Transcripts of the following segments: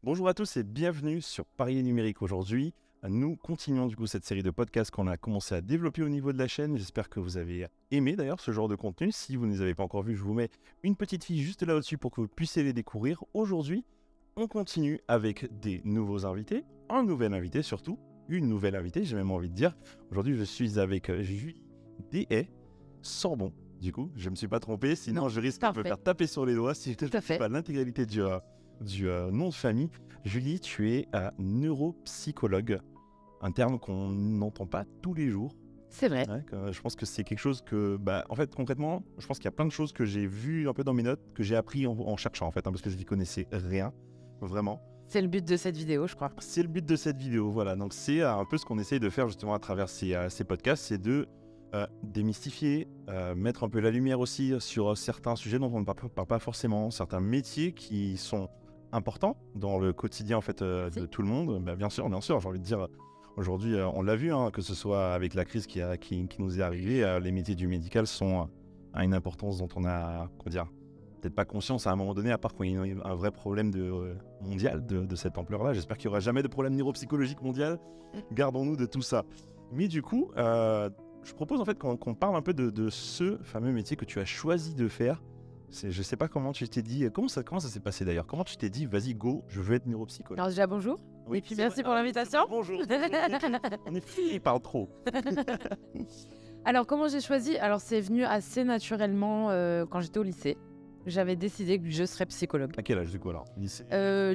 Bonjour à tous et bienvenue sur Parier numérique. Aujourd'hui, nous continuons cette série de podcasts qu'on a commencé à développer au niveau de la chaîne. J'espère que vous avez aimé d'ailleurs ce genre de contenu. Si vous ne les avez pas encore vus, je vous mets une petite fiche juste là au-dessus pour que vous puissiez les découvrir. Aujourd'hui, on continue avec des nouveaux invités, un nouvel invité surtout, une nouvelle invitée, j'ai même envie de dire. Aujourd'hui, je suis avec Julie Deshaies Sorbon. Du coup, je ne me suis pas trompé, sinon je risque de me faire taper sur les doigts si je ne fais pas l'intégralité du nom de famille. Julie, tu es neuropsychologue, un terme qu'on n'entend pas tous les jours. C'est vrai. Ouais, je pense que c'est quelque chose que, en fait, concrètement, je pense qu'il y a plein de choses que j'ai vues un peu dans mes notes, que j'ai appris en cherchant, en fait, parce que je n'y connaissais rien, vraiment. C'est le but de cette vidéo, je crois. C'est le but de cette vidéo, voilà. Donc, c'est un peu ce qu'on essaye de faire justement à travers ces podcasts, c'est de démystifier, mettre un peu la lumière aussi sur certains sujets dont on ne parle pas forcément, certains métiers qui sont importants dans le quotidien en fait de tout le monde. Bien sûr, j'ai envie de dire, aujourd'hui on l'a vu, que ce soit avec la crise qui nous est arrivée, les métiers du médical sont à une importance dont on a, peut-être pas conscience à un moment donné, à part quand il y a un vrai problème mondial de cette ampleur-là. J'espère qu'il n'y aura jamais de problème neuropsychologique mondial, gardons-nous de tout ça. Mais du coup, je propose en fait qu'on parle un peu de ce fameux métier que tu as choisi de faire. Je sais pas comment tu t'es dit, comment ça s'est passé d'ailleurs? Comment tu t'es dit, vas-y go, je veux être neuropsychologue? Alors déjà bonjour, et puis merci pour l'invitation. Bonjour. On est fini, il parle trop. Alors comment j'ai choisi? Alors c'est venu assez naturellement quand j'étais au lycée. J'avais décidé que je serais psychologue. À quel âge du coup alors? Lycée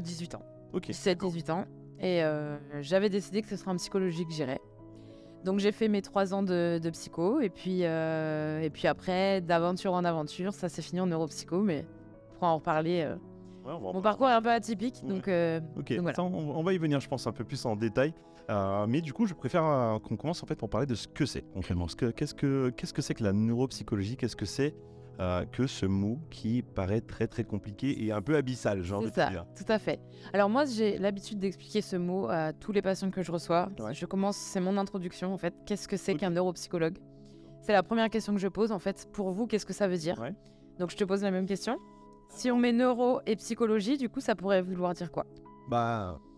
18 ans. Ok. 17-18 ans. Et j'avais décidé que ce serait en psychologie que j'irais. Donc j'ai fait mes 3 ans de psycho et puis après, d'aventure en aventure, ça s'est fini en neuropsycho, mais on pourra en reparler. Mon parcours est un peu atypique, donc voilà. Attends, on va y venir je pense un peu plus en détail, mais du coup je préfère qu'on commence en fait pour parler de ce que c'est concrètement. Qu'est-ce que c'est que la neuropsychologie? Qu'est-ce que c'est que ce mot qui paraît très très compliqué et un peu abyssal, j'ai envie de dire. Tout à fait. Alors moi j'ai l'habitude d'expliquer ce mot à tous les patients que je reçois. Ouais. C'est mon introduction en fait. Qu'est-ce que c'est qu'un neuropsychologue? C'est la première question que je pose en fait. Pour vous, qu'est-ce que ça veut dire? Ouais. Donc je te pose la même question. Si on met neuro et psychologie, du coup ça pourrait vouloir dire quoi?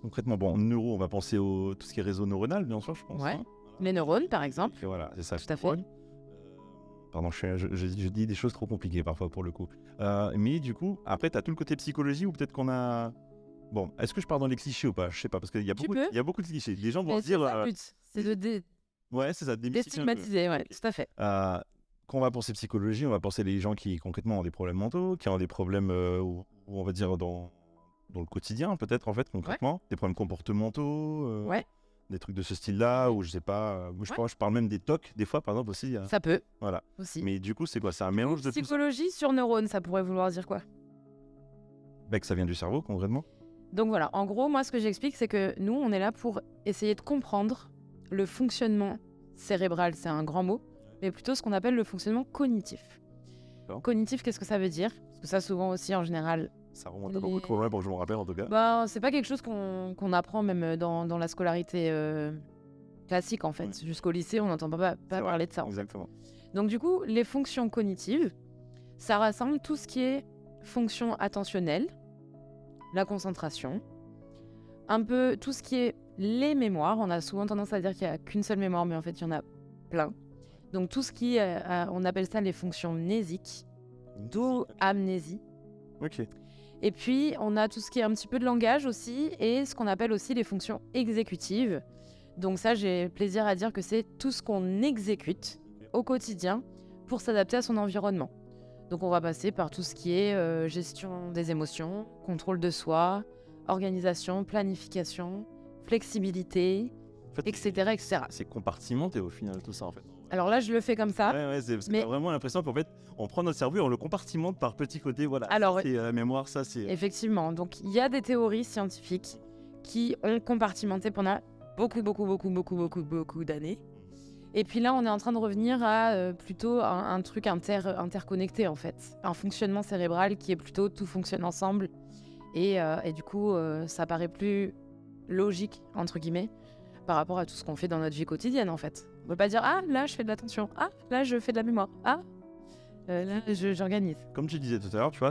Concrètement, neuro, on va penser au tout ce qui est réseau neuronal, bien sûr, je pense. Ouais. Les neurones par exemple. Et voilà, c'est ça. Tout à fait. Pardon, je dis des choses trop compliquées parfois pour le coup. Mais du coup, après, tu as tout le côté psychologie ou peut-être qu'on a... Bon, est-ce que je pars dans les clichés ou pas? Je sais pas, parce qu'il y a beaucoup de clichés. Les gens vont se dire... C'est de ouais, c'est ça, déstigmatiser, ouais, tout à fait. Quand on va penser psychologie, on va penser les gens qui concrètement ont des problèmes mentaux, qui ont des problèmes, où on va dire, dans le quotidien peut-être, en fait, concrètement. Ouais. Des problèmes comportementaux. Ouais. Des trucs de ce style-là, ou je sais pas, je parle même des TOC, des fois, par exemple, aussi. Ça peut. Voilà. Aussi. Mais du coup, c'est quoi? C'est un mélange de tout ça. Psychologie sur neurones, ça pourrait vouloir dire quoi? Que ça vient du cerveau, concrètement. Donc voilà, en gros, moi, ce que j'explique, c'est que nous, on est là pour essayer de comprendre le fonctionnement cérébral, c'est un grand mot, mais plutôt ce qu'on appelle le fonctionnement cognitif. D'accord. Cognitif, qu'est-ce que ça veut dire? Parce que ça, souvent aussi, en général... Ça remonte à beaucoup trop loin pour que je m'en rappelle, en tout cas. C'est pas quelque chose qu'on apprend même dans la scolarité classique, en fait. Ouais. Jusqu'au lycée, on n'entend pas parler de ça. Exactement. Donc du coup, les fonctions cognitives, ça rassemble tout ce qui est fonction attentionnelle, la concentration, un peu tout ce qui est les mémoires. On a souvent tendance à dire qu'il n'y a qu'une seule mémoire, mais en fait, il y en a plein. Donc tout ce qui est, on appelle ça les fonctions mnésiques, d'où amnésie. Ok. Et puis, on a tout ce qui est un petit peu de langage aussi, et ce qu'on appelle aussi les fonctions exécutives. Donc ça, j'ai plaisir à dire que c'est tout ce qu'on exécute au quotidien pour s'adapter à son environnement. Donc on va passer par tout ce qui est gestion des émotions, contrôle de soi, organisation, planification, flexibilité, en fait, etc. C'est compartimenté au final tout ça en fait. Alors là, je le fais comme ça. Ouais, c'est parce que t'as vraiment l'impression qu'en fait, on prend notre cerveau et on le compartimente par petits côtés. Voilà. Alors, ça, c'est la mémoire, ça c'est. Effectivement. Donc il y a des théories scientifiques qui ont compartimenté pendant beaucoup d'années. Et puis là, on est en train de revenir à plutôt un truc interconnecté en fait, un fonctionnement cérébral qui est plutôt tout fonctionne ensemble. Et du coup, ça paraît plus logique entre guillemets par rapport à tout ce qu'on fait dans notre vie quotidienne en fait. On peut pas dire ah là je fais de l'attention, ah là je fais de la mémoire, ah là, j'organise. Comme tu disais tout à l'heure, tu vois,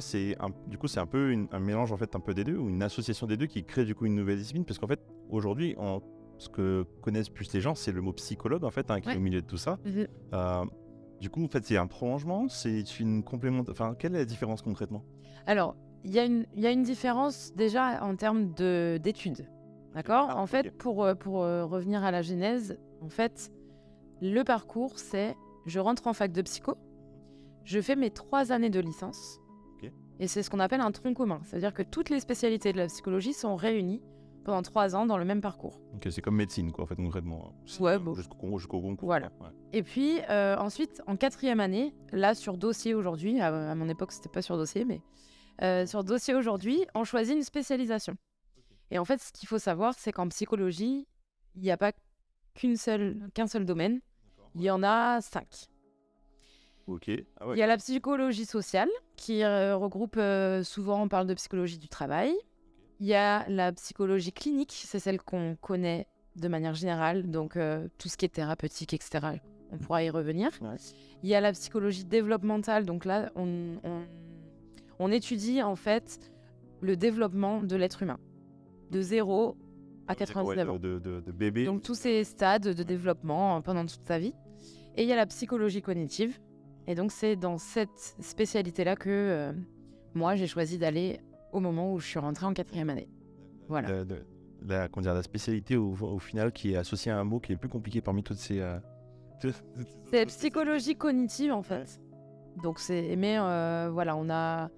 du coup, c'est un peu un mélange en fait un peu des deux, ou une association des deux qui crée du coup une nouvelle discipline, parce qu'en fait, aujourd'hui, ce que connaissent plus les gens, c'est le mot psychologue en fait, qui est au milieu de tout ça. Du coup, en fait, c'est un prolongement, c'est une complément. Enfin, quelle est la différence concrètement? Alors, il y a une différence déjà en termes d'études. D'accord? En fait, pour revenir à la genèse, en fait, le parcours, c'est je rentre en fac de psycho, je fais mes 3 années de licence, et c'est ce qu'on appelle un tronc commun. C'est-à-dire que toutes les spécialités de la psychologie sont réunies pendant 3 ans dans le même parcours. Ok, c'est comme médecine, quoi, en fait, concrètement. Ouais, bon. Jusqu'au concours. Voilà. Ouais. Et puis, ensuite, en 4e année, là, sur dossier aujourd'hui, à mon époque, c'était pas sur dossier, mais sur dossier aujourd'hui, on choisit une spécialisation. Et en fait, ce qu'il faut savoir, c'est qu'en psychologie, il n'y a pas qu'un seul domaine. Il y en a 5. Ok. Ah ouais. Il y a la psychologie sociale, qui regroupe souvent, on parle de psychologie du travail. Il y a la psychologie clinique, c'est celle qu'on connaît de manière générale, donc tout ce qui est thérapeutique, etc. On pourra y revenir. Ouais. Il y a la psychologie développementale, donc là, on étudie en fait le développement de l'être humain, de 0 à 99 ans. De bébé. Donc tous ces stades de développement pendant toute sa vie. Et il y a la psychologie cognitive. Et donc c'est dans cette spécialité-là que moi j'ai choisi d'aller au moment où je suis rentrée en 4e année. Voilà. La spécialité au final qui est associée à un mot qui est le plus compliqué parmi toutes ces... C'est psychologie cognitive en fait. Donc mais voilà, on a...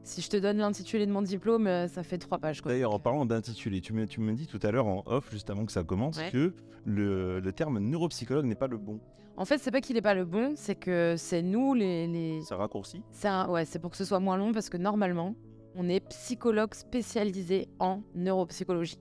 Si je te donne l'intitulé de mon diplôme, ça fait 3 pages. D'ailleurs, en parlant d'intitulé, tu me dis tout à l'heure en off, juste avant que ça commence, que le terme neuropsychologue n'est pas le bon. En fait, c'est pas qu'il n'est pas le bon, c'est que c'est nous les... C'est raccourci. C'est pour que ce soit moins long, parce que normalement, on est psychologue spécialisé en neuropsychologie.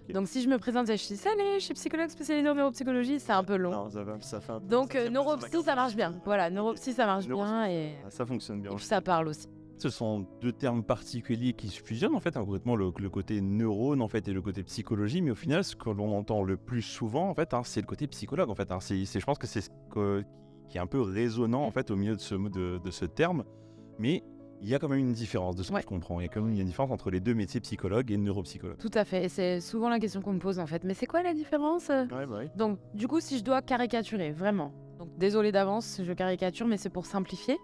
Okay. Donc si je me présente et je dis « Salut, je suis psychologue spécialisé en neuropsychologie », c'est un peu long. Non, ça fait un peu... Donc neuropsy, ça marche bien. Voilà, neuropsy, ça marche bien. Et ça fonctionne bien. Et puis ça parle aussi. Ce sont 2 termes particuliers qui se fusionnent en fait, concrètement le côté neurone en fait et le côté psychologie, mais au final ce que l'on entend le plus souvent en fait, c'est le côté psychologue en fait. Je pense que c'est qui est un peu résonnant en fait au milieu de ce terme, mais il y a quand même une différence de ce que je comprends. Il y a quand même une différence entre les 2 métiers, psychologue et neuropsychologue. Tout à fait, et c'est souvent la question qu'on me pose en fait. Mais c'est quoi la différence? Oui. Donc du coup, si je dois caricaturer vraiment, donc désolé d'avance, je caricature, mais c'est pour simplifier.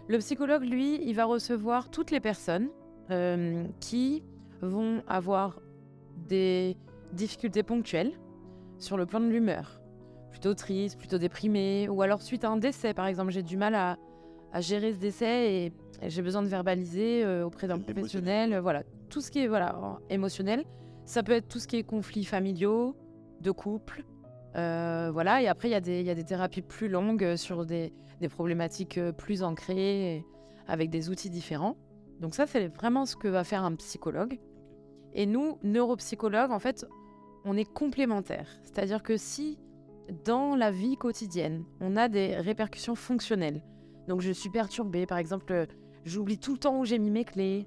Le psychologue, lui, il va recevoir toutes les personnes qui vont avoir des difficultés ponctuelles sur le plan de l'humeur. Plutôt triste, plutôt déprimé, ou alors suite à un décès, par exemple. J'ai du mal à gérer ce décès et j'ai besoin de verbaliser auprès d'un professionnel. Voilà, tout ce qui est émotionnel. Ça peut être tout ce qui est conflits familiaux, de couple. Voilà, et après, il y a des thérapies plus longues sur des problématiques plus ancrées, avec des outils différents. Donc ça, c'est vraiment ce que va faire un psychologue. Et nous, neuropsychologues, en fait, on est complémentaires. C'est-à-dire que si, dans la vie quotidienne, on a des répercussions fonctionnelles, donc je suis perturbée, par exemple, j'oublie tout le temps où j'ai mis mes clés,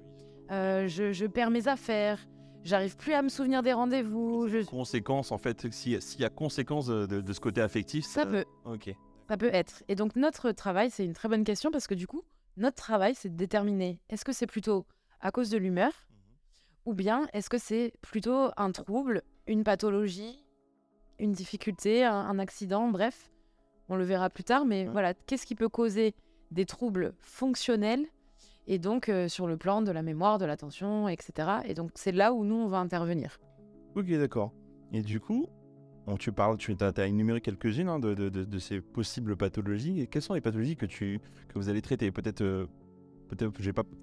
je perds mes affaires, j'arrive plus à me souvenir des rendez-vous. Conséquence, en fait, s'il y a conséquence de ce côté affectif, ça peut. Ok. Ça peut être. Et donc, notre travail, c'est une très bonne question parce que du coup, notre travail, c'est de déterminer est-ce que c'est plutôt à cause de l'humeur ou bien est-ce que c'est plutôt un trouble, une pathologie, une difficulté, un accident, bref. On le verra plus tard, mais voilà, qu'est-ce qui peut causer des troubles fonctionnels et donc sur le plan de la mémoire, de l'attention, etc. Et donc, c'est là où nous, on va intervenir. Ok, d'accord. Et du coup, tu as énuméré quelques-unes de ces possibles pathologies. Et quelles sont les pathologies que vous allez traiter? Peut-être,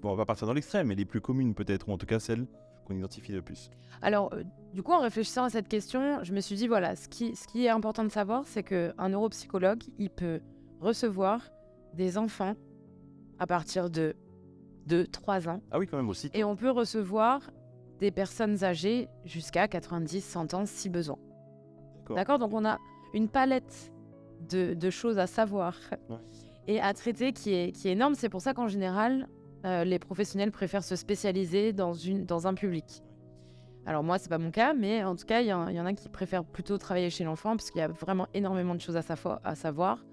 on va pas partir dans l'extrême, mais les plus communes peut-être, ou en tout cas celles qu'on identifie le plus. Alors, du coup, en réfléchissant à cette question, je me suis dit, voilà, ce qui est important de savoir, c'est qu'un neuropsychologue, il peut recevoir des enfants à partir de 3 ans. Ah oui, quand même aussi. Et on peut recevoir des personnes âgées jusqu'à 90, 100 ans si besoin. D'accord, donc on a une palette de choses à savoir et à traiter qui est énorme. C'est pour ça qu'en général, les professionnels préfèrent se spécialiser dans un public. Alors moi, c'est pas mon cas, mais en tout cas, il y en a qui préfèrent plutôt travailler chez l'enfant parce qu'il y a vraiment énormément de choses à savoir.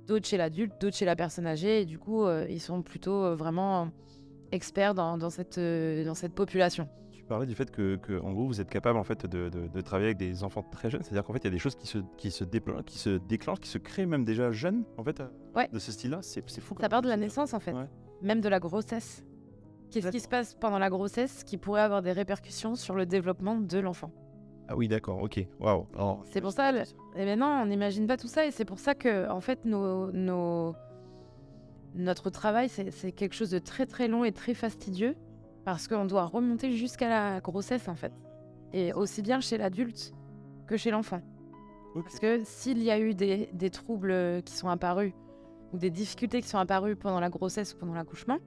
d'autres chez l'adulte, d'autres chez la personne âgée. Et du coup, ils sont plutôt vraiment experts dans cette population. Tu parlais du fait que en gros, vous êtes capable en fait de travailler avec des enfants très jeunes. C'est-à-dire qu'en fait, il y a des choses qui se déclenchent, qui se créent même déjà jeunes, en fait, Ouais. de ce style-là. C'est fou. Ça part de la naissance, en fait. Ouais. Même de la grossesse. Qu'est-ce qui se passe pendant la grossesse qui pourrait avoir des répercussions sur le développement de l'enfant? Ah oui, d'accord, ok. Waouh. Alors, C'est pour ça, et maintenant, on n'imagine pas tout ça, et c'est pour ça que, en fait, notre travail, c'est quelque chose de très très long et très fastidieux, parce qu'on doit remonter jusqu'à la grossesse, en fait. Et aussi bien chez l'adulte que chez l'enfant. ok. Parce que s'il y a eu des troubles qui sont apparus, ou des difficultés qui sont apparues pendant la grossesse ou pendant l'accouchement,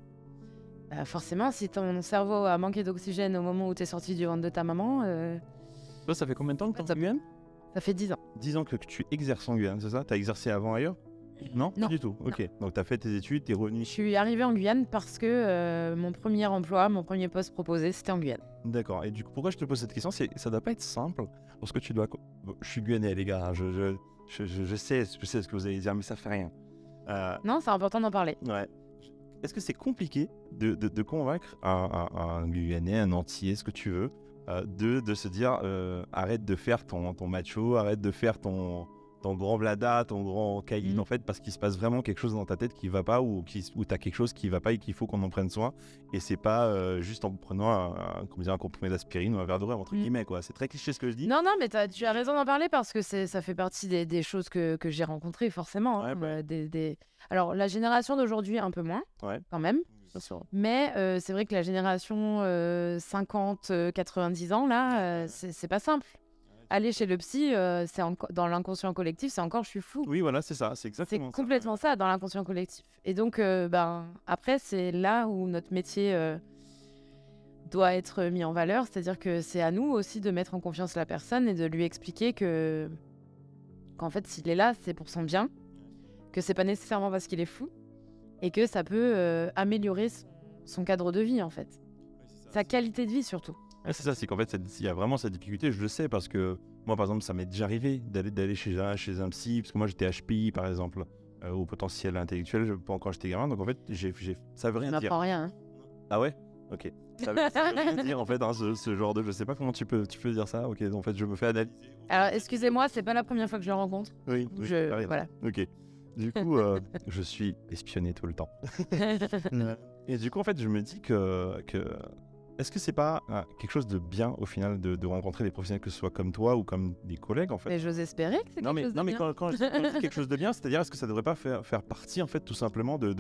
forcément, si ton cerveau a manqué d'oxygène au moment où tu es sorti du ventre de ta maman, Toi, ça fait combien de temps que tu es en Guyane? ça fait 10 ans. 10 ans que tu exerces en Guyane, c'est ça? Tu as exercé avant ailleurs? Non, Non. pas du tout. Ok. Donc, tu as fait tes études, tu es revenu. Je suis arrivée en Guyane parce que mon premier emploi, mon premier poste proposé, c'était en Guyane. D'accord. Et du coup, pourquoi je te pose cette question? Ça doit pas être simple. Parce que tu dois. Bon, je suis guyanais, les gars. Hein, je sais ce que vous allez dire, mais ça fait rien. Non, c'est important d'en parler. Ouais. Est-ce que c'est compliqué de convaincre un Guyanais, un entier, ce que tu veux, de se dire arrête de faire ton macho, arrête de faire ton grand blada, ton grand caïd, en fait, parce qu'il se passe vraiment quelque chose dans ta tête qui va pas ou tu as quelque chose qui va pas et qu'il faut qu'on en prenne soin. Et c'est pas juste en prenant un comprimé d'aspirine ou un verre de rhum, entre guillemets, quoi. C'est très cliché ce que je dis. Non, mais tu as raison d'en parler parce que ça fait partie des choses que j'ai rencontrées, forcément. Hein. Ouais. Alors, la génération d'aujourd'hui, un peu moins, quand même. Bien sûr. Mais c'est vrai que la génération 50-90 ans, là, c'est pas simple. Aller chez le psy, dans l'inconscient collectif, c'est encore je suis fou. Oui, voilà, c'est ça, c'est C'est exactement ça. complètement ça, dans l'inconscient collectif. Et donc, après, c'est là où notre métier doit être mis en valeur. C'est-à-dire que c'est à nous aussi de mettre en confiance la personne et de lui expliquer qu'en fait, s'il est là, c'est pour son bien, que c'est pas nécessairement parce qu'il est fou, et que ça peut améliorer son cadre de vie, en fait. Sa qualité de vie, surtout. Ouais, c'est ça, c'est qu'en fait, il y a vraiment cette difficulté, je le sais, parce que moi, par exemple, ça m'est déjà arrivé d'aller chez un psy, parce que moi, j'étais HPI, par exemple, au potentiel intellectuel, quand j'étais gamin, donc en fait, ça veut rien Ça dire. m'apprend rien. Hein. Ah ouais? Ok. Ça veut rien dire, en fait, hein, ce genre de... Je sais pas comment tu peux dire ça, ok, en fait, je me fais analyser. Alors, excusez-moi, c'est pas la première fois que je le rencontre. Oui, t'as raison. Voilà. Ok. Du coup, je suis espionné tout le temps. Et du coup, en fait, je me dis que est-ce que c'est pas quelque chose de bien au final de rencontrer des professionnels que ce soit comme toi ou comme des collègues en fait? Mais j'ose espérer que c'est quelque chose de mais bien. quand je dis quelque chose de bien, c'est-à-dire est-ce que ça devrait pas faire partie en fait tout simplement comment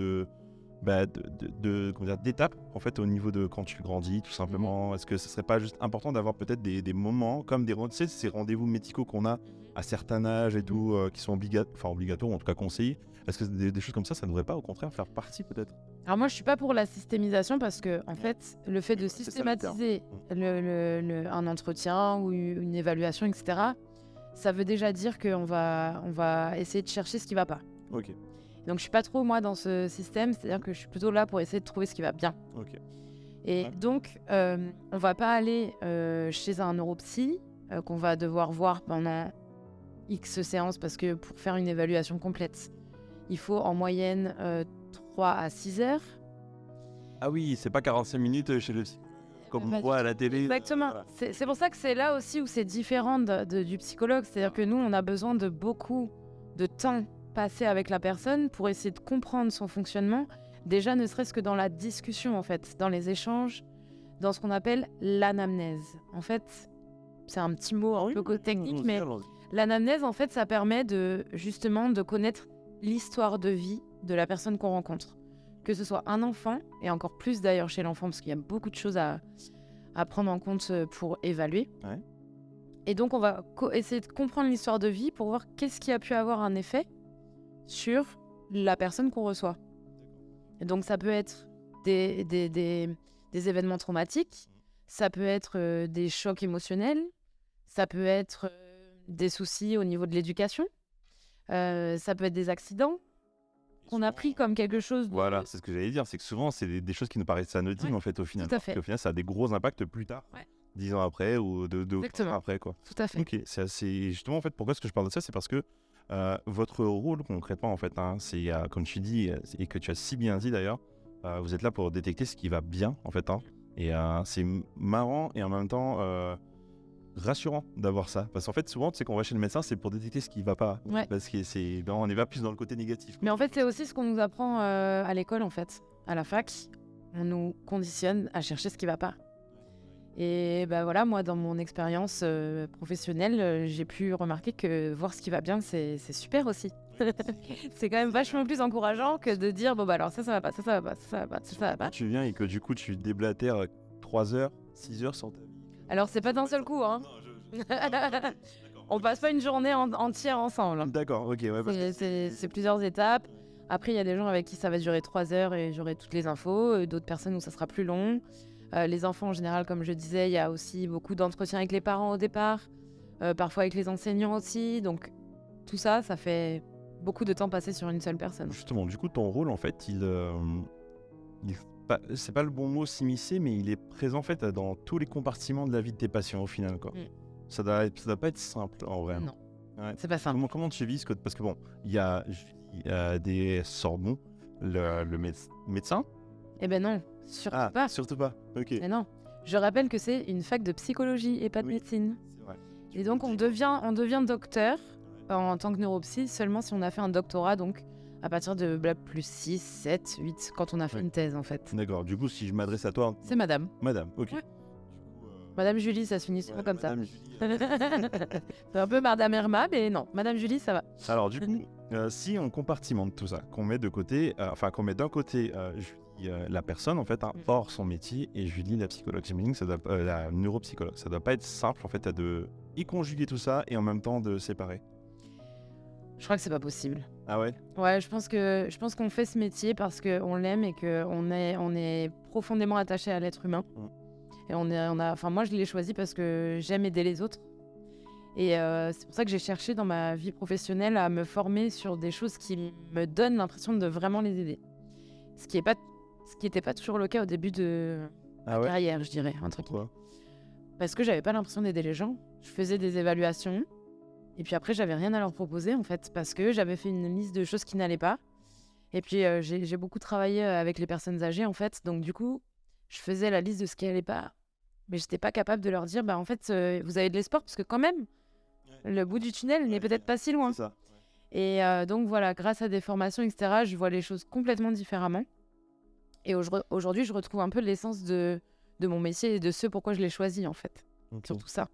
dire, d'étapes en fait au niveau de quand tu grandis tout simplement? Est-ce que ce serait pas juste important d'avoir peut-être des moments comme tu sais, ces rendez-vous médicaux qu'on a à certains âges et tout qui sont obligatoires ou en tout cas conseillés? Est-ce que des choses comme ça ne devrait pas au contraire faire partie peut-être? Alors moi, je suis pas pour la systémisation parce que, en fait, le fait de C'est ça, le terme. systématiser un entretien ou une évaluation, etc., ça veut déjà dire qu'on va essayer de chercher ce qui va pas. Ok. Donc je suis pas trop moi dans ce système, c'est-à-dire que je suis plutôt là pour essayer de trouver ce qui va bien. Ok. Et Ouais. donc, on va pas aller chez un neuropsy qu'on va devoir voir pendant X séances parce que pour faire une évaluation complète, il faut en moyenne 3 à 6 heures. Ah oui, c'est pas 45 minutes chez le psy, comme Pas on du voit à la télé. Exactement. Voilà. C'est pour ça que c'est là aussi où c'est différent du psychologue. C'est-à-dire que nous, on a besoin de beaucoup de temps passé avec la personne pour essayer de comprendre son fonctionnement. Déjà, ne serait-ce que dans la discussion, en fait, dans les échanges, dans ce qu'on appelle l'anamnèse. En fait, c'est un petit mot un peu technique, mais l'anamnèse, en fait, ça permet justement de connaître l'histoire de vie de la personne qu'on rencontre. Que ce soit un enfant, et encore plus d'ailleurs chez l'enfant, parce qu'il y a beaucoup de choses à prendre en compte pour évaluer. Ouais. Et donc, on va essayer de comprendre l'histoire de vie pour voir qu'est-ce qui a pu avoir un effet sur la personne qu'on reçoit. Et donc, ça peut être des événements traumatiques, ça peut être des chocs émotionnels, ça peut être des soucis au niveau de l'éducation, ça peut être des accidents qu'on a pris comme quelque chose de... Voilà, c'est ce que j'allais dire, c'est que souvent, c'est des choses qui nous paraissent anodines en fait au final. Tout à fait. Au final, ça a des gros impacts plus tard, 10 ans après ou 2 ans après, quoi. Tout à fait. Ok, c'est justement en fait pourquoi est-ce que je parle de ça, c'est parce que Votre rôle concrètement, en fait, hein, c'est, comme tu dis, et que tu as si bien dit d'ailleurs, vous êtes là pour détecter ce qui va bien, en fait. Hein, et c'est marrant et en même temps rassurant d'avoir ça. Parce qu'en fait, souvent, tu sais, quand on va chez le médecin, c'est pour détecter ce qui va pas. Ouais. Parce que on n'est pas plus dans le côté négatif. Mais en fait, c'est aussi ce qu'on nous apprend à l'école, en fait. À la fac, on nous conditionne à chercher ce qui va pas. Et bah voilà, moi, dans mon expérience professionnelle, j'ai pu remarquer que voir ce qui va bien, c'est super aussi. C'est quand même vachement plus encourageant que de dire bon bah alors ça va pas, ça va pas, ça va pas, ça va pas. Tu viens et que du coup, tu déblatères 3 heures, 6 heures sur ta vie. Alors c'est pas d'un seul coup, hein. On passe pas une journée entière ensemble. D'accord, ok. Ouais, parce que C'est plusieurs étapes. Après, il y a des gens avec qui ça va durer 3 heures et j'aurai toutes les infos. D'autres personnes où ça sera plus long. Les enfants, en général, comme je disais, il y a aussi beaucoup d'entretiens avec les parents au départ. Parfois avec les enseignants aussi. Donc, tout ça, ça fait beaucoup de temps passé sur une seule personne. Justement, du coup, ton rôle, en fait, c'est pas le bon mot s'immiscer, mais il est présent, en fait, dans tous les compartiments de la vie de tes patients, au final, quoi. Ça doit pas être simple, en vrai. Non, Ouais. c'est pas simple. Comment tu vis parce que bon, il y a des Sorbon, le médecin. Eh ben non, surtout pas. Surtout pas. Ok. Mais non. Je rappelle que c'est une fac de psychologie et pas de médecine. C'est vrai. Et donc, on devient docteur en tant que neuropsy seulement si on a fait un doctorat, donc à partir de plus 6, 7, 8, quand on a fait une thèse, en fait. D'accord. Du coup, si je m'adresse à toi... C'est madame. Madame, ok. Ouais. Madame Julie, ça se finit souvent comme ça. Julie, C'est un peu Madame Irma, mais non. Madame Julie, ça va. Alors, du coup, si on compartimente tout ça, qu'on met de côté, qu'on met d'un côté Julie, la personne, en fait, hors son métier, et Julie, la psychologue, j'imagine que la neuropsychologue, ça doit pas être simple, en fait, de y conjuguer tout ça et en même temps de séparer. Je crois que c'est pas possible. Ah ouais? Ouais, je pense qu'on fait ce métier parce qu'on l'aime et qu'on est profondément attaché à l'être humain. Et moi, je l'ai choisi parce que j'aime aider les autres. Et c'est pour ça que j'ai cherché dans ma vie professionnelle à me former sur des choses qui me donnent l'impression de vraiment les aider. Ce qui n'était pas toujours le cas au début de ma carrière, je dirais. Pourquoi ? Parce que j'avais pas l'impression d'aider les gens. Je faisais des évaluations. Et puis après, j'avais rien à leur proposer, en fait, parce que j'avais fait une liste de choses qui n'allaient pas. Et puis, j'ai beaucoup travaillé avec les personnes âgées, en fait. Donc, du coup, je faisais la liste de ce qui n'allait pas. Mais je n'étais pas capable de leur dire, en fait, vous avez de l'espoir, parce que quand même, le bout du tunnel n'est peut-être pas si loin. C'est ça. Et donc, voilà, grâce à des formations, etc., je vois les choses complètement différemment. Et aujourd'hui, je retrouve un peu l'essence de mon métier et de ce pourquoi je l'ai choisi, en fait. Okay. Surtout ça.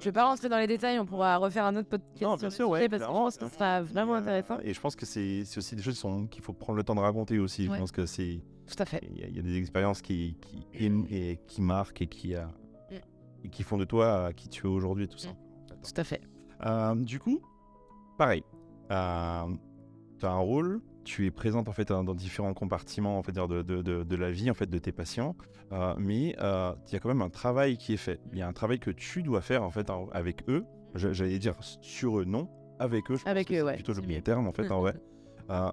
Je vais pas rentrer dans les détails, on pourra refaire un autre podcast. Non, bien sûr, ouais, parce que je pense que ce sera vraiment intéressant. Et je pense que c'est aussi des choses qu'il faut prendre le temps de raconter aussi. Ouais. Je pense que c'est... Tout à fait. Il y a des expériences qui marquent et qui font de toi qui tu es aujourd'hui, tout ça. Tout à fait. Du coup, pareil. Tu as un rôle, tu es présente en fait dans différents compartiments, en fait, de la vie en fait de tes patients, mais il y a quand même un travail qui est fait. Il y a un travail que tu dois faire en fait avec eux. J'allais dire sur eux, non, avec eux. Je avec pense eux, que ouais. C'est plutôt le bon terme en fait. En vrai.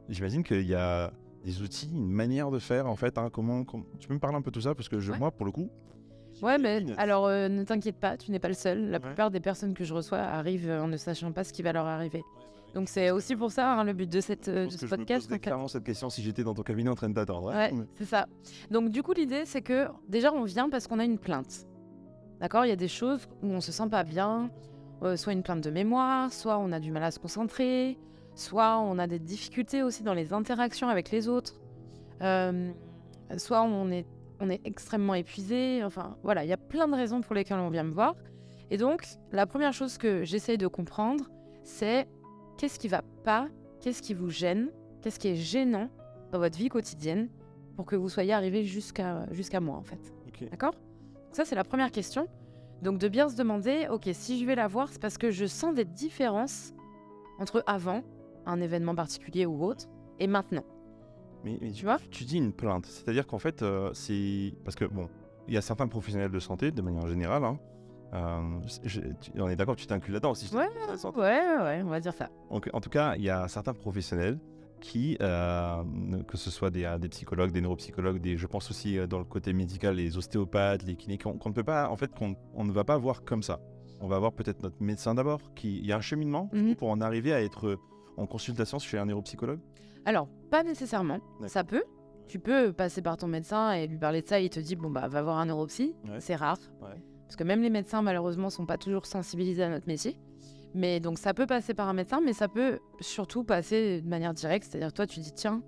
J'imagine qu'il y a des outils, une manière de faire en fait. Comment tu peux me parler un peu de tout ça parce que moi pour le coup. Ouais, mais alors ne t'inquiète pas, tu n'es pas le seul. La plupart des personnes que je reçois arrivent en ne sachant pas ce qui va leur arriver. Donc c'est aussi pour ça le but de ce podcast. Je me poserais clairement cette question si j'étais dans ton cabinet en train de t'attendre. Ouais, c'est ça. Donc du coup l'idée c'est que déjà on vient parce qu'on a une plainte. D'accord, il y a des choses où on se sent pas bien, soit une plainte de mémoire, soit on a du mal à se concentrer, soit on a des difficultés aussi dans les interactions avec les autres, soit on est extrêmement épuisé. Enfin voilà, il y a plein de raisons pour lesquelles on vient me voir. Et donc la première chose que j'essaye de comprendre, c'est qu'est-ce qui va pas, qu'est-ce qui vous gêne, qu'est-ce qui est gênant dans votre vie quotidienne pour que vous soyez arrivé jusqu'à moi en fait. Okay. D'accord ? Ça c'est la première question. Donc de bien se demander, ok, si je vais la voir, c'est parce que je sens des différences entre avant, un événement particulier ou autre, et maintenant. Mais tu vois ? Tu dis une plainte, c'est-à-dire qu'en fait, c'est... Parce que bon, il y a certains professionnels de santé, de manière générale, on est d'accord, tu t'inclus là-dedans aussi. Ouais, on va dire ça. Donc, en tout cas, il y a certains professionnels qui, que ce soit des psychologues, des neuropsychologues, je pense aussi dans le côté médical, les ostéopathes, les kinés, qu'on ne peut pas, en fait, qu'on ne va pas voir comme ça. on va voir peut-être notre médecin d'abord. Il y a un cheminement du coup, pour en arriver à être en consultation chez un neuropsychologue? Alors, pas nécessairement. D'accord. Ça peut. Tu peux passer par ton médecin et lui parler de ça. Il te dit, bon, bah, va voir un neuropsy. Ouais. C'est rare. Ouais. Parce que même les médecins, malheureusement, sont pas toujours sensibilisés à notre métier. Mais donc, ça peut passer par un médecin, mais ça peut surtout passer de manière directe. C'est-à-dire, toi, tu dis, tiens,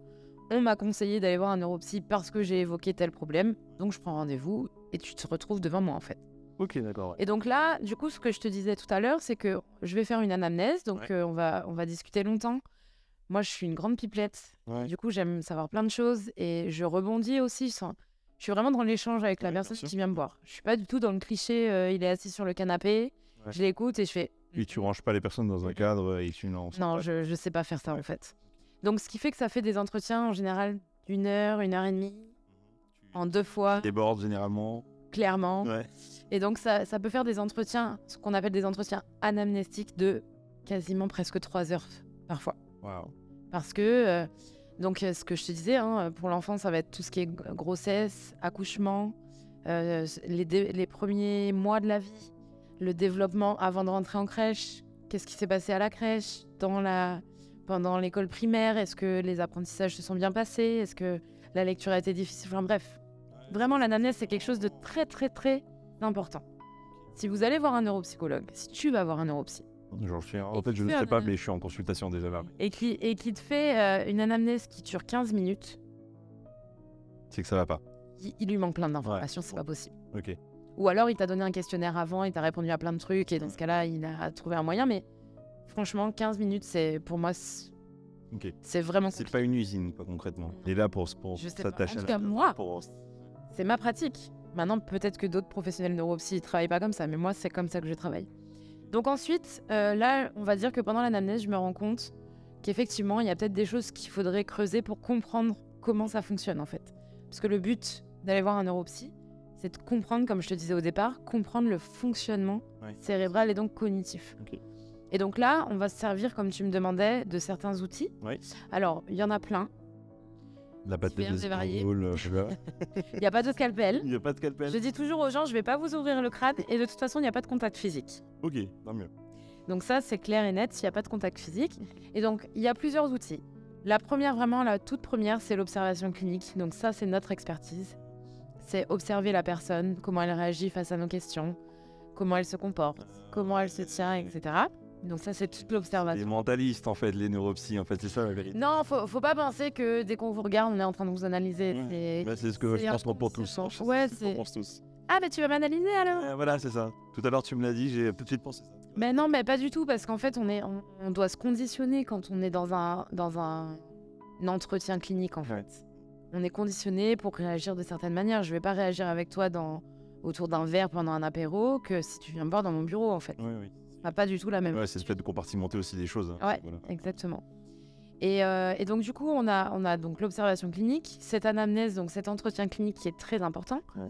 on m'a conseillé d'aller voir un neuropsy parce que j'ai évoqué tel problème. Donc, je prends rendez-vous et tu te retrouves devant moi, en fait. Ok, d'accord. Ouais. Et donc là, du coup, ce que je te disais tout à l'heure, c'est que je vais faire une anamnèse. Donc, on va discuter longtemps. Moi, je suis une grande pipelette. Ouais. Du coup, j'aime savoir plein de choses et je rebondis aussi. Je suis vraiment dans l'échange avec la personne qui vient me voir. Je suis pas du tout dans le cliché, il est assis sur le canapé, je l'écoute et je fais... Et tu ranges pas les personnes dans un cadre et tu lances. Non, je sais pas faire ça en fait. Donc, ce qui fait que ça fait des entretiens en général d'1 heure, 1 heure et demie, en 2 fois, Déborde généralement. clairement. Ouais. Et donc, ça peut faire des entretiens, ce qu'on appelle des entretiens anamnestiques de quasiment presque 3 heures parfois. Waouh. Parce que, ce que je te disais, hein, pour l'enfant, ça va être tout ce qui est grossesse, accouchement, les premiers mois de la vie, le développement avant de rentrer en crèche, qu'est-ce qui s'est passé à la crèche, pendant l'école primaire, est-ce que les apprentissages se sont bien passés, est-ce que la lecture a été difficile, enfin bref. Vraiment, l'anamnèse, c'est quelque chose de très, très, très important. Si vous allez voir un neuropsychologue, si tu vas voir un neuropsy, J'en suis. En fait, je ne sais pas, mais je suis en consultation déjà là. et qui te fait une anamnèse qui dure 15 minutes, C'est que ça va pas. il lui manque plein d'informations, c'est pas possible. Ok. Ou alors, il t'a donné un questionnaire avant, il t'a répondu à plein de trucs, et dans ce cas-là, il a trouvé un moyen, mais franchement, 15 minutes, pour moi, Ok. c'est vraiment C'est compliqué. pas une usine, quoi, concrètement. Il est là pour Je sais pas. s'attacher En à tout la cas, moi, pour- c'est ma pratique. Maintenant, peut-être que d'autres professionnels neuropsy ne travaillent pas comme ça, mais moi, c'est comme ça que je travaille. Donc ensuite, là, on va dire que pendant l'anamnèse, je me rends compte qu'effectivement, il y a peut-être des choses qu'il faudrait creuser pour comprendre comment ça fonctionne, en fait. Parce que le but d'aller voir un neuropsy, c'est de comprendre, comme je te disais au départ, comprendre le fonctionnement cérébral et donc cognitif. Ok. Et donc là, on va se servir, comme tu me demandais, de certains outils. Ouais. Alors, il y en a plein. La patte Divers et variés. je sais pas. Il n'y a pas de scalpel. Il n'y a pas de scalpel. Je dis toujours aux gens, je ne vais pas vous ouvrir le crâne et de toute façon, il n'y a pas de contact physique. Ok, tant mieux. Donc ça, c'est clair et net, il n'y a pas de contact physique. Et donc, il y a plusieurs outils. La première, vraiment, la toute première, c'est l'observation clinique. Donc ça, c'est notre expertise. C'est observer la personne, comment elle réagit face à nos questions, comment elle se comporte, comment elle se tient, etc. Donc ça, c'est toute Les l'observation. mentalistes, en fait, les neuropsies, en fait, c'est ça la vérité. Non, faut pas penser que dès qu'on vous regarde, on est en train de vous analyser. Bah, c'est ce que je pense pour tous. inconscient. Ouais, On pense tous. Ah, mais tu vas m'analyser alors? Voilà, c'est ça. Tout à l'heure, tu me l'as dit, j'ai tout de suite pensé ça. Mais non, mais pas du tout, parce qu'en fait, on doit se conditionner quand on est dans un entretien clinique, en fait. Ouais. On est conditionné pour réagir de certaines manières. Je vais pas réagir avec toi autour d'un verre pendant un apéro que si tu viens me voir dans mon bureau, en fait. Oui. Pas du tout la même. Ouais, c'est le fait de compartimenter aussi des choses. Ouais, Voilà. exactement. Et donc, du coup, on a donc l'observation clinique, cette anamnèse, donc cet entretien clinique qui est très important. Ouais.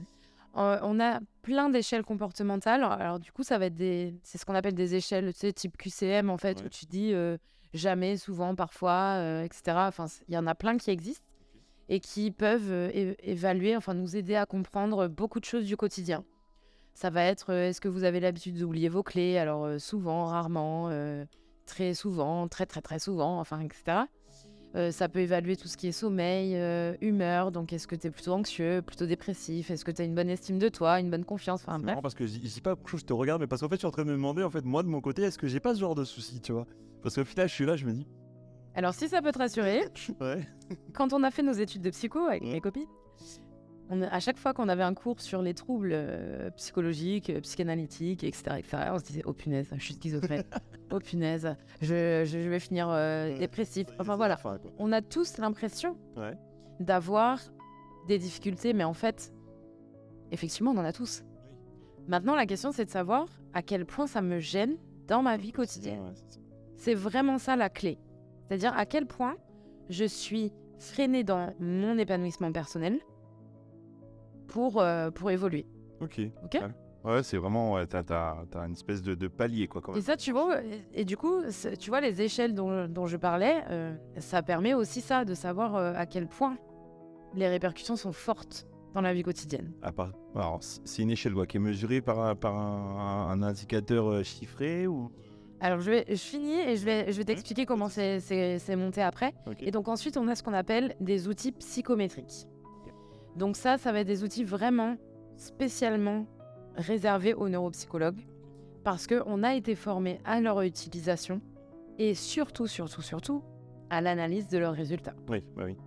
On a plein d'échelles comportementales. Alors, du coup, ça va être c'est ce qu'on appelle des échelles, tu sais, type QCM, en fait, où tu dis jamais, souvent, parfois, etc. Enfin, il y en a plein qui existent et qui peuvent évaluer, enfin, nous aider à comprendre beaucoup de choses du quotidien. Ça va être, est-ce que vous avez l'habitude d'oublier vos clés? Alors, souvent, rarement, très souvent, très, très, très souvent, enfin, etc. Ça peut évaluer tout ce qui est sommeil, humeur. Donc, est-ce que tu es plutôt anxieux, plutôt dépressif? Est-ce que tu as une bonne estime de toi, une bonne confiance? Enfin, C'est bref. marrant parce que je dis pas pourquoi je te regarde, mais parce qu'en fait, je suis en train de me demander, en fait, moi, de mon côté, est-ce que j'ai pas ce genre de soucis, tu vois? Parce qu'au final, je suis là, je me dis. Alors, si ça peut te rassurer, Ouais. quand on a fait nos études de psycho avec mes copines, à chaque fois qu'on avait un cours sur les troubles psychologiques, psychanalytiques, etc., on se disait, oh punaise, je suis schizophrène. Oh punaise, je vais finir dépressif. Enfin voilà, on a tous l'impression d'avoir des difficultés, mais en fait, effectivement, on en a tous. Maintenant, la question, c'est de savoir à quel point ça me gêne dans ma vie quotidienne. C'est vraiment ça la clé. C'est-à-dire à quel point je suis freinée dans mon épanouissement personnel pour évoluer. Ok. Ok. Ouais, c'est vraiment, t'as une espèce de palier, quoi, quand même. Et ça, tu vois, et du coup, tu vois, les échelles dont je parlais, ça permet aussi ça, de savoir à quel point les répercussions sont fortes dans la vie quotidienne. Alors, c'est une échelle qui est mesurée par un indicateur chiffré ou... Alors, je finis et je vais t'expliquer comment c'est monté après. Okay. Et donc, ensuite, on a ce qu'on appelle des outils psychométriques. Donc ça va être des outils vraiment spécialement réservés aux neuropsychologues parce qu'on a été formés à leur utilisation et surtout à l'analyse de leurs résultats. Oui, bah oui.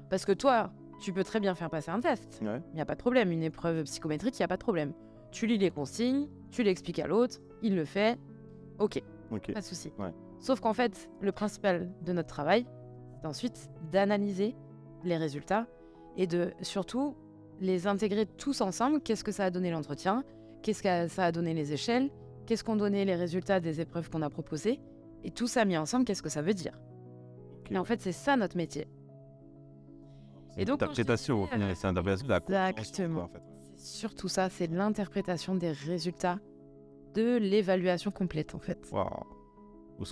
Parce que toi, tu peux très bien faire passer un test. Il n'y a pas de problème. Une épreuve psychométrique, il n'y a pas de problème. Tu lis les consignes, tu l'expliques à l'autre, il le fait. Ok. Pas de souci. Ouais. Sauf qu'en fait, le principal de notre travail, c'est ensuite d'analyser les résultats et de surtout les intégrer tous ensemble. Qu'est-ce que ça a donné l'entretien? Qu'est-ce que ça a donné les échelles? Qu'est-ce qu'ont donné les résultats des épreuves qu'on a proposées? Et tout ça mis ensemble, qu'est-ce que ça veut dire? Et en fait, c'est ça notre métier. Et donc, l'interprétation, c'est l'interprétation de la exactement. En fait. C'est surtout ça, c'est l'interprétation des résultats de l'évaluation complète, en fait. Waouh.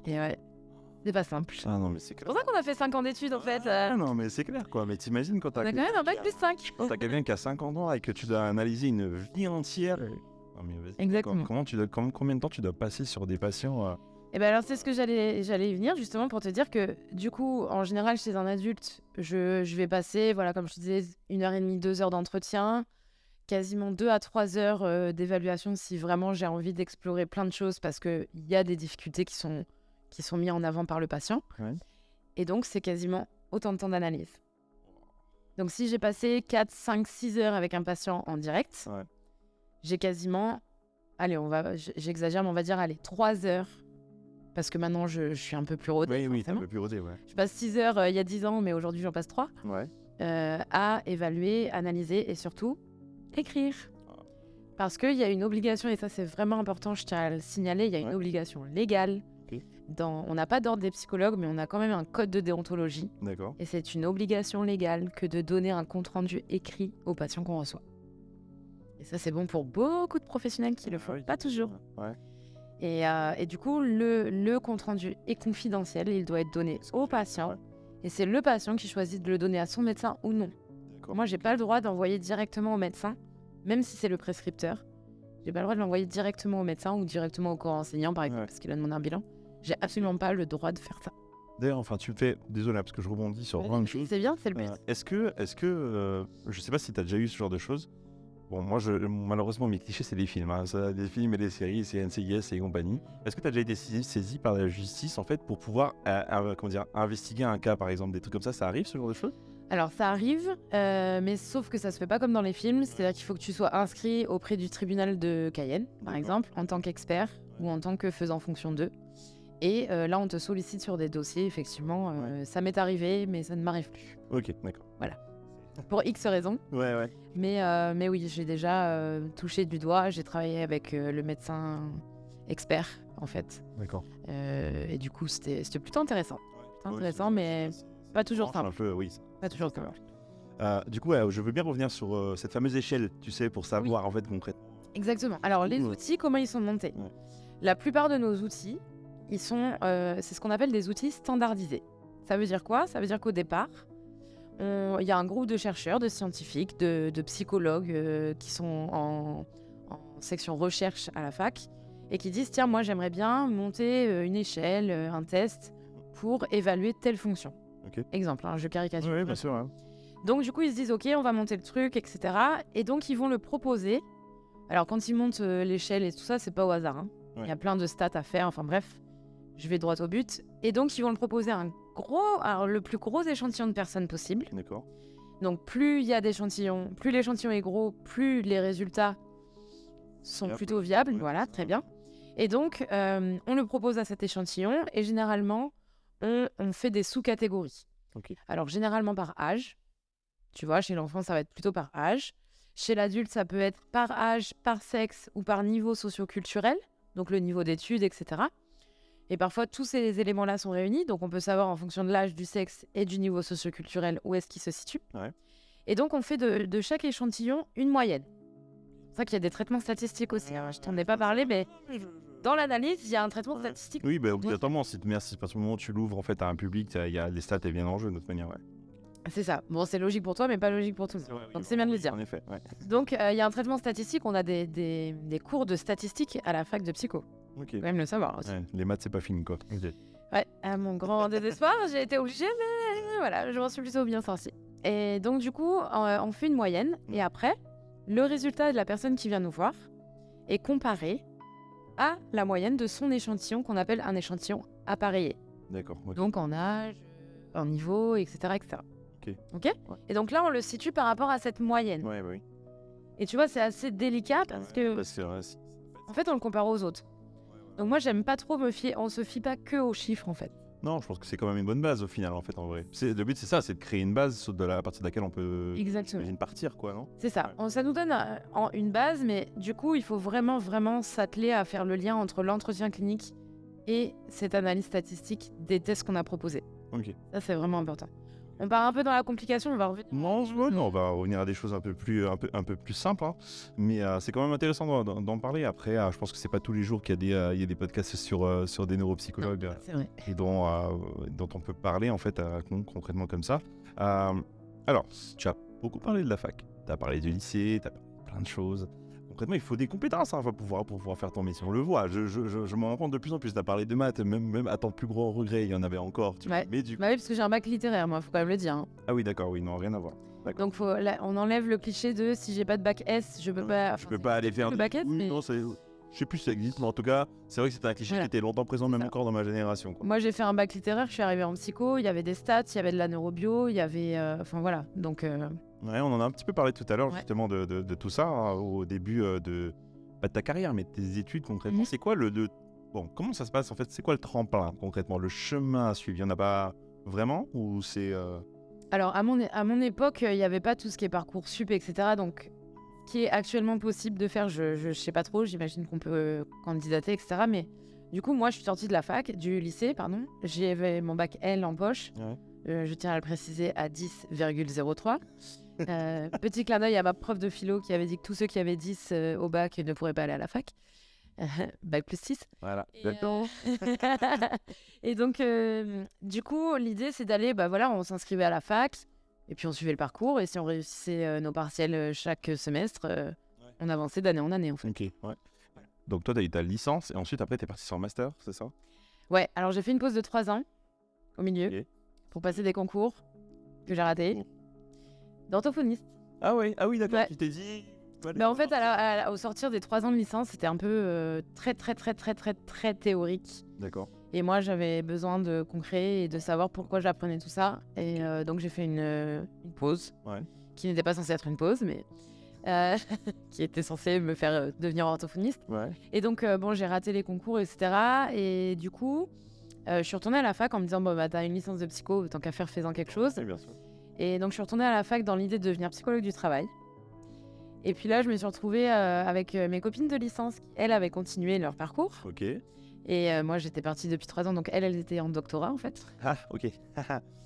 Et ouais, c'est pas simple. Ah non, mais c'est clair. C'est pour ça qu'on a fait 5 ans d'études, en fait. Ah non, mais c'est clair, quoi. Mais t'imagines quand t'as... On a quand même un bac plus 5. T'as quelqu'un qui a 50 ans et que tu dois analyser une vie entière. Non, mais vas-y. Exactement. Combien de temps tu dois passer sur des patients Eh ben alors, c'est ce que j'allais y venir, justement, pour te dire que, du coup, en général, chez un adulte, je vais passer, voilà, comme je te disais, 1h30, 2 heures d'entretien, quasiment 2 à 3 heures d'évaluation si vraiment j'ai envie d'explorer plein de choses parce qu'il y a des difficultés qui sont mises en avant par le patient. Ouais. Et donc, c'est quasiment autant de temps d'analyse. Donc, si j'ai passé 4, 5, 6 heures avec un patient en direct, j'ai quasiment, j'exagère, mais on va dire, 3 heures. Parce que maintenant, je suis un peu plus rodée. Oui, un peu plus rodée, ouais. Je passe 6 heures il y a 10 ans, mais aujourd'hui, j'en passe 3. Ouais. À évaluer, analyser et surtout, écrire. Parce qu'il y a une obligation, et ça, c'est vraiment important, je tiens à le signaler, il y a une obligation légale. Okay. On n'a pas d'ordre des psychologues, mais on a quand même un code de déontologie. D'accord. Et c'est une obligation légale que de donner un compte-rendu écrit aux patients qu'on reçoit. Et ça, c'est bon pour beaucoup de professionnels qui le font, pas toujours. Ouais. Et du coup, le compte-rendu est confidentiel, il doit être donné au patient. Et c'est le patient qui choisit de le donner à son médecin ou non. Moi, j'ai pas le droit d'envoyer directement au médecin, même si c'est le prescripteur. J'ai pas le droit de l'envoyer directement au médecin ou directement au corps enseignant, par exemple, parce qu'il a demandé un bilan. J'ai absolument pas le droit de faire ça. D'ailleurs, tu me fais... Désolé, parce que je rebondis sur plein de choses. C'est bien, c'est le but. Est-ce que je sais pas si tu as déjà eu ce genre de choses. Bon, moi, malheureusement, mes clichés, c'est les films. Les films et les séries, c'est NCIS et compagnie. Est-ce que tu as déjà été saisi par la justice, en fait, pour pouvoir investiguer un cas, par exemple, des trucs comme ça arrive, ce genre de choses? Alors, ça arrive, mais sauf que ça se fait pas comme dans les films. C'est-à-dire qu'il faut que tu sois inscrit auprès du tribunal de Cayenne, par exemple, en tant qu'expert ou en tant que faisant fonction d'eux. Et là, on te sollicite sur des dossiers, effectivement. Ça m'est arrivé, mais ça ne m'arrive plus. Ok, d'accord. Voilà. Pour X raisons. Ouais. Mais oui, j'ai déjà touché du doigt. J'ai travaillé avec le médecin expert, en fait. D'accord. Et du coup, c'était plutôt intéressant. Intéressant, mais pas toujours simple. Un peu, oui. Pas toujours simple. Du coup, je veux bien revenir sur cette fameuse échelle, tu sais, pour savoir en fait concrètement. Exactement. Alors, les outils, comment ils sont montés? La plupart de nos outils, ils sont, c'est ce qu'on appelle des outils standardisés. Ça veut dire quoi? Ça veut dire qu'au départ, il y a un groupe de chercheurs, de scientifiques, de psychologues qui sont en section recherche à la fac et qui disent tiens, moi j'aimerais bien monter une échelle, un test pour évaluer telle fonction. Okay. Exemple, je caricature. Oui, bien sûr. Hein. Donc du coup, ils se disent ok, on va monter le truc, etc. Et donc ils vont le proposer. Alors quand ils montent l'échelle et tout ça, c'est pas au hasard. Hein. Il y a plein de stats à faire, enfin bref, je vais droit au but. Et donc ils vont le proposer à le plus gros échantillon de personnes possible. D'accord. Donc plus il y a d'échantillons, plus l'échantillon est gros, plus les résultats sont plutôt viables. Voilà, très bien. Et donc on le propose à cet échantillon et généralement on fait des sous-catégories. Okay. Alors généralement par âge. Tu vois, chez l'enfant ça va être plutôt par âge. Chez l'adulte ça peut être par âge, par sexe ou par niveau socio-culturel. Donc le niveau d'études, etc. Et parfois, tous ces éléments-là sont réunis. Donc, on peut savoir en fonction de l'âge, du sexe et du niveau socio-culturel où est-ce qu'il se situe. Ouais. Et donc, on fait de chaque échantillon une moyenne. C'est ça qu'il y a des traitements statistiques aussi. Hein. Je t'en ai pas parlé, mais dans l'analyse, il y a un traitement statistique. Oui, obligatoirement. Si à partir du moment où tu l'ouvres en fait, à un public, les stats elles viennent en jeu de toute manière. Ouais. C'est ça. Bon, c'est logique pour toi, mais pas logique pour tout le monde. Donc, c'est bien de le dire. En effet, ouais. Donc, il y a un traitement statistique. On a des cours de statistique à la fac de psycho. Ok. Faut quand même le savoir aussi. Ouais, les maths, c'est pas fini, quoi. Ok. Ouais, à mon grand désespoir, j'ai été obligée, mais voilà, je m'en suis plutôt bien sortie. Et donc, du coup, on fait une moyenne. Et après, le résultat de la personne qui vient nous voir est comparé à la moyenne de son échantillon, qu'on appelle un échantillon appareillé. D'accord. Ok. Donc, en âge, en niveau, etc. etc. Ok. Ouais. Et donc là, on le situe par rapport à cette moyenne. Ouais, bah oui. Et tu vois, c'est assez délicat parce que, Parce que, ouais, en fait, on le compare aux autres. Donc moi, j'aime pas trop me fier. On se fie pas que aux chiffres, en fait. non, je pense que c'est quand même une bonne base au final, en fait, en vrai. Le but, c'est ça, c'est de créer une base à partir de laquelle on peut, Exactement. j'imagine, partir, quoi, non? C'est ça. Ouais. Ça nous donne une base, mais du coup, il faut vraiment s'atteler à faire le lien entre l'entretien clinique et cette analyse statistique des tests qu'on a proposés. Ok. Ça, c'est vraiment important. On part un peu dans la complication, on va revenir. Non, on va revenir à des choses un peu plus simples, hein. Mais c'est quand même intéressant d'en parler. Après, je pense que c'est pas tous les jours qu'il y a des podcasts sur des neuropsychologues Non, c'est vrai. et dont on peut parler en fait concrètement comme ça. Alors, tu as beaucoup parlé de la fac, tu as parlé du lycée, tu as parlé de plein de choses. Concrètement, il faut des compétences pour pouvoir faire ton métier. On le voit, je m'en rends compte de plus en plus. Tu as parlé de maths, même à ton plus gros regret, il y en avait encore. Ouais. Mais du coup... Bah oui, parce que j'ai un bac littéraire, moi, faut quand même le dire. Hein. Ah oui, d'accord, oui, non, rien à voir. D'accord. Donc on enlève le cliché de si j'ai pas de bac S, je peux pas. Je peux pas aller faire le bac S, oui, mais non, je sais plus si ça existe, mais en tout cas, c'est vrai que c'était un cliché Voilà. qui était longtemps présent, même ça. encore dans ma génération, quoi. moi j'ai fait un bac littéraire, je suis arrivée en psycho, il y avait des stats, il y avait de la neurobio, il y avait, enfin voilà. Donc Ouais, on en a un petit peu parlé tout à l'heure, Ouais. justement, de tout ça, hein, au début pas de ta carrière, mais de tes études concrètement. Mhm. C'est quoi bon, comment ça se passe en fait? C'est quoi le tremplin concrètement, le chemin à suivre? Il y en a pas vraiment ou c'est alors à mon époque, il y avait pas tout ce qui est Parcoursup, etc. Donc ce qui est actuellement possible de faire, je sais pas trop. J'imagine qu'on peut candidater, etc. Mais du coup, moi, je suis sortie de la fac, du lycée, pardon. J'avais mon bac L en poche. Ouais. Je tiens à le préciser à 10,03. Petit clin d'œil à ma prof de philo qui avait dit que tous ceux qui avaient 10 au bac ne pourraient pas aller à la fac. Bac plus 6. Voilà. Et donc, du coup, l'idée, c'est d'aller, bah voilà, on s'inscrivait à la fac, et puis on suivait le parcours, et si on réussissait nos partiels chaque semestre, on avançait d'année en année, en fait. Ok, ouais. Donc toi, tu as eu ta licence et ensuite, après, tu es parti sur un master, c'est ça? Ouais, alors j'ai fait une pause de 3 ans, au milieu, Ok. pour passer des concours que j'ai ratés, Oh. d'orthophoniste. Ah oui, d'accord, Ouais. tu t'es dit... Mais en fait, au sortir des 3 ans de licence, c'était un peu très théorique. D'accord. Et moi, j'avais besoin de concret et de savoir pourquoi j'apprenais tout ça. Et donc, j'ai fait une pause, Ouais. qui n'était pas censée être une pause, mais qui était censée me faire devenir orthophoniste. Ouais. Et donc, bon, j'ai raté les concours, etc. Et du coup, je suis retournée à la fac en me disant, bon, bah, t'as une licence de psycho, tant qu'à faire, fais-en quelque chose. Oui, bien sûr. Et donc, je suis retournée à la fac dans l'idée de devenir psychologue du travail. Et puis là, je me suis retrouvée avec mes copines de licence qui, elles, avaient continué leur parcours. Ok. Et moi, j'étais partie depuis 3 ans, donc elles étaient en doctorat, en fait. Ah, ok.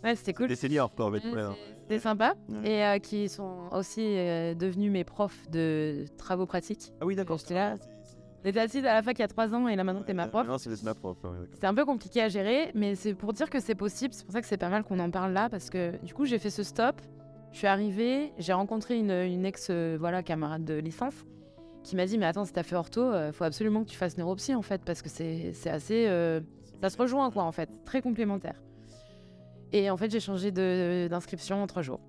Ouais, c'était cool. Des seniors, quoi, en fait. Ouais, Ouais, non. C'était sympa. Ouais. Et qui sont aussi devenus mes profs de travaux pratiques. Ah oui, d'accord. J'étais là. On était assises à la fac il y a 3 ans, et là, maintenant, t'es ma prof. Non, c'est ma prof. Ouais, d'accord. C'était un peu compliqué à gérer, mais c'est pour dire que c'est possible. C'est pour ça que c'est pas mal qu'on en parle là, parce que du coup, j'ai fait ce stop. Je suis arrivée, j'ai rencontré une ex camarade de licence qui m'a dit mais attends, si t'as fait ortho, faut absolument que tu fasses neuropsy en fait, parce que c'est assez ça se rejoint quoi en fait, très complémentaire. Et en fait, j'ai changé d'inscription en 3 jours.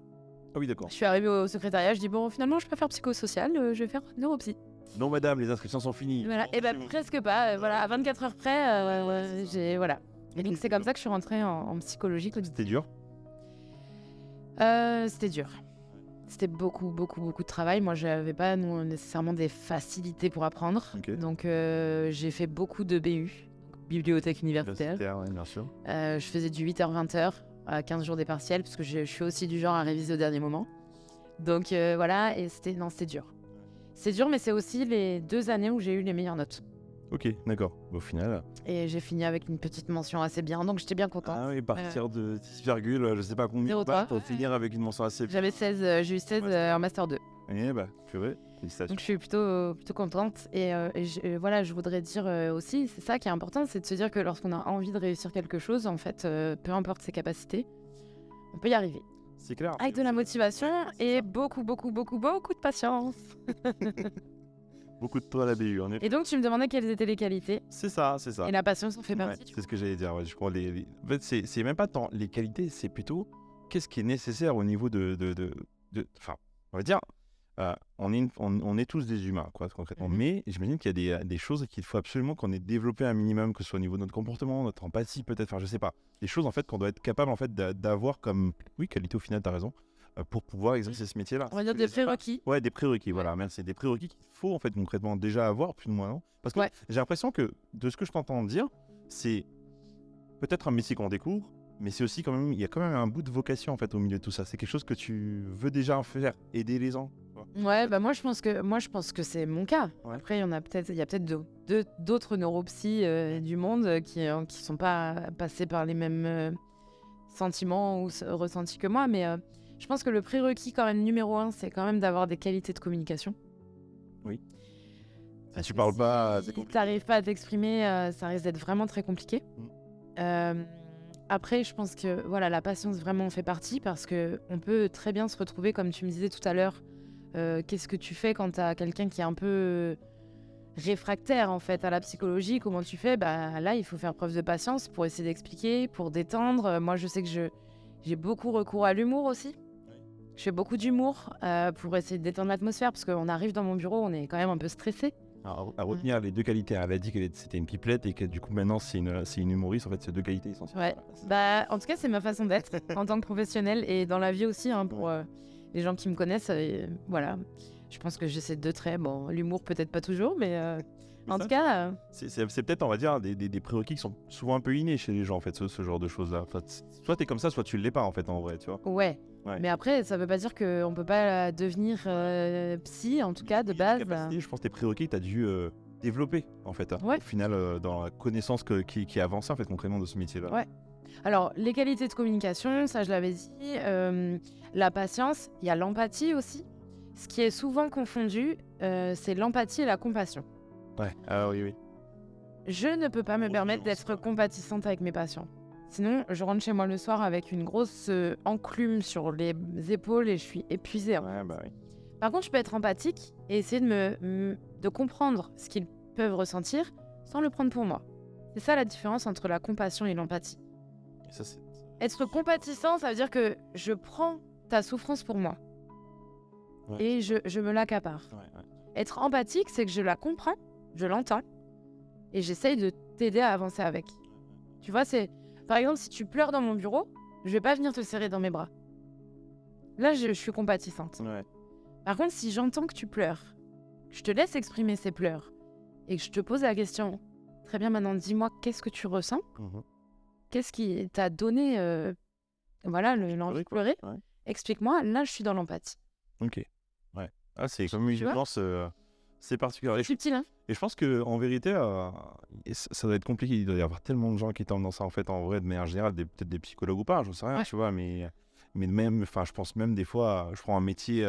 Ah oui, d'accord. Je suis arrivée au secrétariat, je dis bon, finalement, je peux faire psychosocial, je vais faire neuropsy. Non, madame, les inscriptions sont finies. Voilà, et ben presque pas, voilà, à 24 heures près, j'ai voilà. Et donc c'est comme ça que je suis rentrée en psychologie cognitive. C'était dur. C'était dur. C'était beaucoup de travail. Moi, je n'avais pas nécessairement des facilités pour apprendre. Ok. Donc, j'ai fait beaucoup de BU, bibliothèque universitaire. Ouais, bien sûr. Je faisais du 8h-20h à 15 jours des partiels, parce que je suis aussi du genre à réviser au dernier moment. Donc, voilà, et c'était dur. C'est dur, mais c'est aussi les 2 années où j'ai eu les meilleures notes. Ok, d'accord. Au final. Et j'ai fini avec une petite mention assez bien, donc j'étais bien contente. Ah oui, partir de 10, je sais pas combien, 0,3. pour finir avec une mention assez. J'avais 16, j'ai eu 16 en Master 2. Eh bah, purée, félicitations. Donc je suis plutôt contente. Et voilà, je voudrais dire aussi, c'est ça qui est important, c'est de se dire que lorsqu'on a envie de réussir quelque chose, en fait, peu importe ses capacités, on peut y arriver. C'est clair. avec de la motivation et beaucoup de patience. Beaucoup de toi à la BU, en effet. Et donc, tu me demandais quelles étaient les qualités. C'est ça. Et la patience en fait Ouais, partie. c'est ce que j'allais dire. Ouais, je crois en fait, c'est même pas tant les qualités, c'est plutôt qu'est-ce qui est nécessaire au niveau enfin, on va dire, on est tous des humains, quoi, concrètement. Mais j'imagine qu'il y a des choses qu'il faut absolument qu'on ait développé un minimum, que ce soit au niveau de notre comportement, notre empathie, peut-être. Enfin, je sais pas. Des choses en fait qu'on doit être capable en fait d'avoir comme, oui, qualité au final. T'as raison. Pour pouvoir exercer ce métier-là. On va dire des prérequis. Ouais, des prérequis, voilà, merci. Des prérequis qu'il faut en fait concrètement déjà avoir, plus ou moins, non ? Parce que j'ai l'impression que, de ce que je t'entends dire, c'est peut-être un métier qu'on découvre, mais c'est aussi quand même, il y a quand même un bout de vocation en fait au milieu de tout ça. C'est quelque chose que tu veux déjà faire, aider les gens. Ouais, bah moi je pense que c'est mon cas. Ouais. Après, il y a peut-être d'autres neuropsys du monde qui sont pas passés par les mêmes sentiments ou ressentis que moi, mais je pense que le prérequis quand même numéro 1, c'est quand même d'avoir des qualités de communication. Oui. Si tu parles pas, c'est Si compliqué. t'arrives pas à t'exprimer, ça risque d'être vraiment très compliqué. Après, je pense que voilà, la patience vraiment en fait partie parce que on peut très bien se retrouver, comme tu me disais tout à l'heure. Qu'est-ce que tu fais quand t'as quelqu'un qui est un peu réfractaire en fait à la psychologie? Comment tu fais? Bah là, il faut faire preuve de patience pour essayer d'expliquer, pour détendre. Moi, je sais que j'ai beaucoup recours à l'humour aussi. Je fais beaucoup d'humour pour essayer de détendre l'atmosphère parce qu'on arrive dans mon bureau, on est quand même un peu stressé. À retenir les deux qualités. Elle a dit que c'était une pipelette et que du coup maintenant c'est une humoriste. En fait, c'est deux qualités essentielles. Ouais. Bah en tout cas, c'est ma façon d'être en tant que professionnelle et dans la vie aussi pour les gens qui me connaissent. Voilà. Je pense que j'ai ces deux traits. Bon, l'humour peut-être pas toujours, mais en tout cas. C'est peut-être, on va dire, des prérequis qui sont souvent un peu innés chez les gens, en fait, ce genre de choses-là. Enfin, soit t'es comme ça, soit tu l'es pas, en fait, en vrai, tu vois. Ouais. Mais après, ça veut pas dire qu'on peut pas devenir psy, en tout cas, de base. Je pense que tes prérequis, t'as dû développer, en fait, Ouais. au final, dans la connaissance qui avance, en fait, concrètement, de ce métier-là. Ouais. Alors, les qualités de communication, ça, je l'avais dit. La patience, il y a l'empathie aussi. Ce qui est souvent confondu, c'est l'empathie et la compassion. Ouais, ah oui. Je ne peux pas me permettre d'être compatissante avec mes patients. Sinon, je rentre chez moi le soir avec une grosse enclume sur les épaules et je suis épuisée. Ouais, bah oui. Par contre, je peux être empathique et essayer de comprendre ce qu'ils peuvent ressentir sans le prendre pour moi. C'est ça la différence entre la compassion et l'empathie. Être compatissant, ça veut dire que je prends ta souffrance pour moi. Ouais. Et je me l'accapare. Ouais. Être empathique, c'est que je la comprends, je l'entends et j'essaye de t'aider à avancer avec. Tu vois, c'est... Par exemple, si tu pleures dans mon bureau, je vais pas venir te serrer dans mes bras. Là, je suis compatissante. Ouais. Par contre, si j'entends que tu pleures, je te laisse exprimer ces pleurs et que je te pose la question, très bien, maintenant, dis-moi, qu'est-ce que tu ressens ? Qu'est-ce qui t'a donné l'envie de pleurer ? Ouais. Explique-moi, là, je suis dans l'empathie. Ok. Ouais. Ah, c'est comme une nuance... C'est particulier. C'est subtil, hein. Et je pense qu'en vérité, ça doit être compliqué. Il doit y avoir tellement de gens qui tombent dans ça, en fait, en vrai, de manière générale, peut-être des psychologues ou pas, j'en sais rien, tu vois, mais même, enfin, je pense même des fois, je prends un métier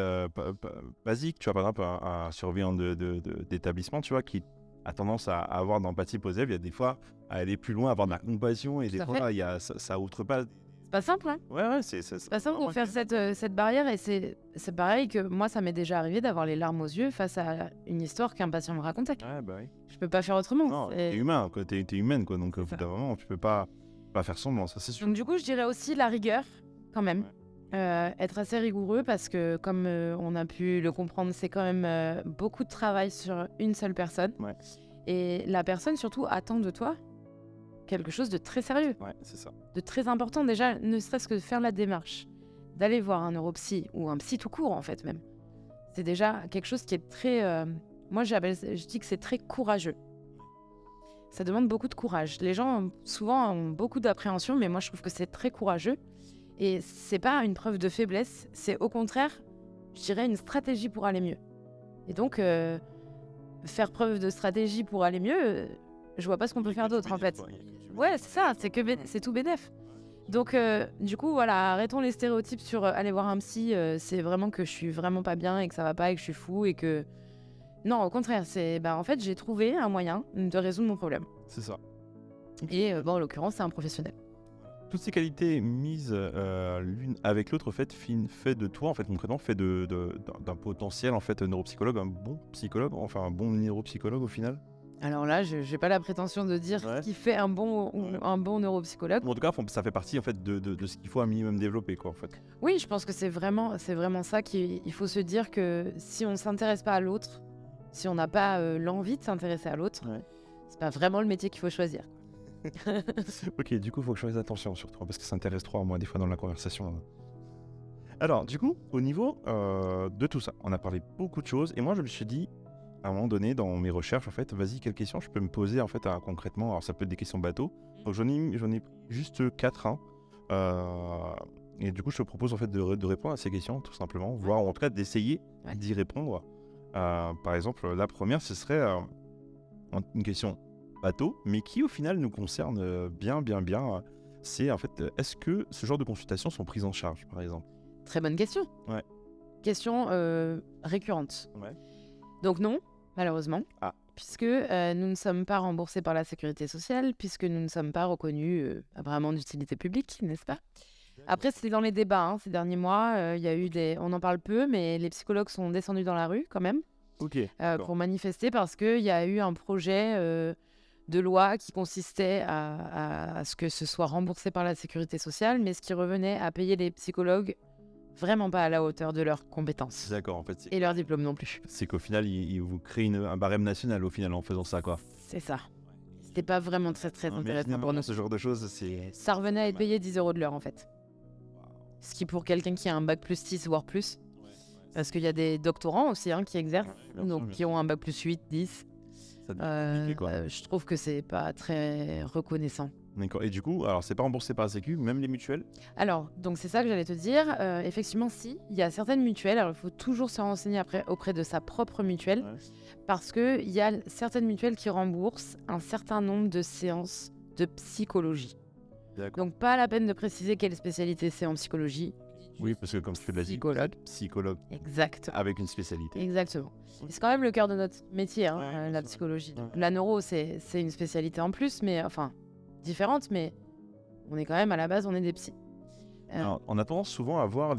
basique, tu vois, par exemple, un surveillant d'établissement, tu vois, qui a tendance à avoir d'empathie pour les élèves. Il y a des fois à aller plus loin, à avoir de la compassion, et des fois, ça outrepasse. C'est pas simple, hein. Ouais, c'est pas simple pour faire cette barrière, et c'est pareil que moi, ça m'est déjà arrivé d'avoir les larmes aux yeux face à une histoire qu'un patient me racontait. Ouais, bah oui. Je peux pas faire autrement. Non, t'es humain, quoi. T'es humaine, quoi. Donc, vraiment, tu peux pas faire semblant, ça, c'est sûr. Donc, du coup, je dirais aussi la rigueur, quand même. Ouais. Être assez rigoureux, parce que, comme on a pu le comprendre, c'est quand même beaucoup de travail sur une seule personne. Ouais. Et la personne, surtout, attend de toi quelque chose de très sérieux. Ouais, c'est ça. De très important, déjà, ne serait-ce que de faire la démarche, d'aller voir un neuropsy ou un psy tout court, en fait, même. C'est déjà quelque chose qui est très... moi, je dis que c'est très courageux. Ça demande beaucoup de courage. Les gens, souvent, ont beaucoup d'appréhension, mais moi, je trouve que c'est très courageux. Et c'est pas une preuve de faiblesse, c'est au contraire, je dirais, une stratégie pour aller mieux. Et donc, faire preuve de stratégie pour aller mieux, je vois pas ce qu'on peut faire d'autre, en fait. Ouais, c'est ça, c'est tout bénef. Donc, du coup, voilà, arrêtons les stéréotypes sur aller voir un psy, c'est vraiment que je suis vraiment pas bien et que ça va pas et que je suis fou et que... Non, au contraire, en fait, j'ai trouvé un moyen de résoudre mon problème. C'est ça. Et en l'occurrence, c'est un professionnel. toutes ces qualités mises l'une avec l'autre, fait de toi, en fait, concrètement, fait d'un potentiel en fait neuropsychologue, un bon psychologue, enfin un bon neuropsychologue au final. Alors là, je n'ai pas la prétention de dire Ouais. ce qui fait un bon, Ouais. un bon neuropsychologue. Ou en tout cas, ça fait partie en fait de ce qu'il faut un minimum développer, quoi, en fait. Oui, je pense que c'est vraiment ça qu'il faut se dire, que si on ne s'intéresse pas à l'autre, si on n'a pas l'envie de s'intéresser à l'autre, Ouais. c'est pas vraiment le métier qu'il faut choisir. Ok, du coup, il faut que je fasse attention surtout, parce que ça intéresse trop à moi des fois dans la conversation. Alors, du coup, au niveau de tout ça, on a parlé beaucoup de choses, et moi je me suis dit, à un moment donné, dans mes recherches, en fait, vas-y, quelles questions je peux me poser en fait concrètement. Alors, ça peut être des questions bateau. Donc, j'en ai juste 4, hein. Et du coup, je te propose en fait de répondre à ces questions, tout simplement, voire en tout cas d'essayer d'y répondre. Par exemple, la première, ce serait une question bateau, mais qui au final nous concerne bien. C'est en fait, est-ce que ce genre de consultations sont prises en charge, par exemple? Très bonne question. Ouais. Question récurrente. Ouais. Donc non, malheureusement, puisque nous ne sommes pas remboursés par la sécurité sociale, puisque nous ne sommes pas reconnus vraiment d'utilité publique, n'est-ce pas? Après, c'est dans les débats, hein, ces derniers mois, il y a eu on en parle peu, mais les psychologues sont descendus dans la rue quand même pour manifester, parce qu'il y a eu un projet de loi qui consistait à ce que ce soit remboursé par la sécurité sociale, mais ce qui revenait à payer les psychologues vraiment pas à la hauteur de leurs compétences. D'accord, en fait. Et leurs diplômes non plus. C'est qu'au final, il vous crée un barème national au final en faisant ça, quoi. C'est ça. C'était pas vraiment très intéressant pour nous. Ce genre de choses, c'est... Ça revenait à être payé 10 € de l'heure en fait. Ce qui pour quelqu'un qui a un bac plus 6 voire plus, parce qu'il y a des doctorants aussi qui exercent, qui ont un bac plus 8, 10. Je trouve que c'est pas très reconnaissant. D'accord. Et du coup, alors c'est pas remboursé par la Sécu, même les mutuelles? Alors, donc c'est ça que j'allais te dire. Effectivement, si, il y a certaines mutuelles. Alors, il faut toujours se renseigner après auprès de sa propre mutuelle, parce qu'il y a certaines mutuelles qui remboursent un certain nombre de séances de psychologie. D'accord. Donc, pas la peine de préciser quelle spécialité c'est en psychologie. Oui, parce que comme tu fais de la psychologue. Exactement. Avec une spécialité. Exactement. Et c'est quand même le cœur de notre métier, la psychologie. Donc, la neuro, c'est une spécialité en plus, mais enfin différente, mais on est quand même à la base, on est des psys. Alors, on a tendance souvent à voir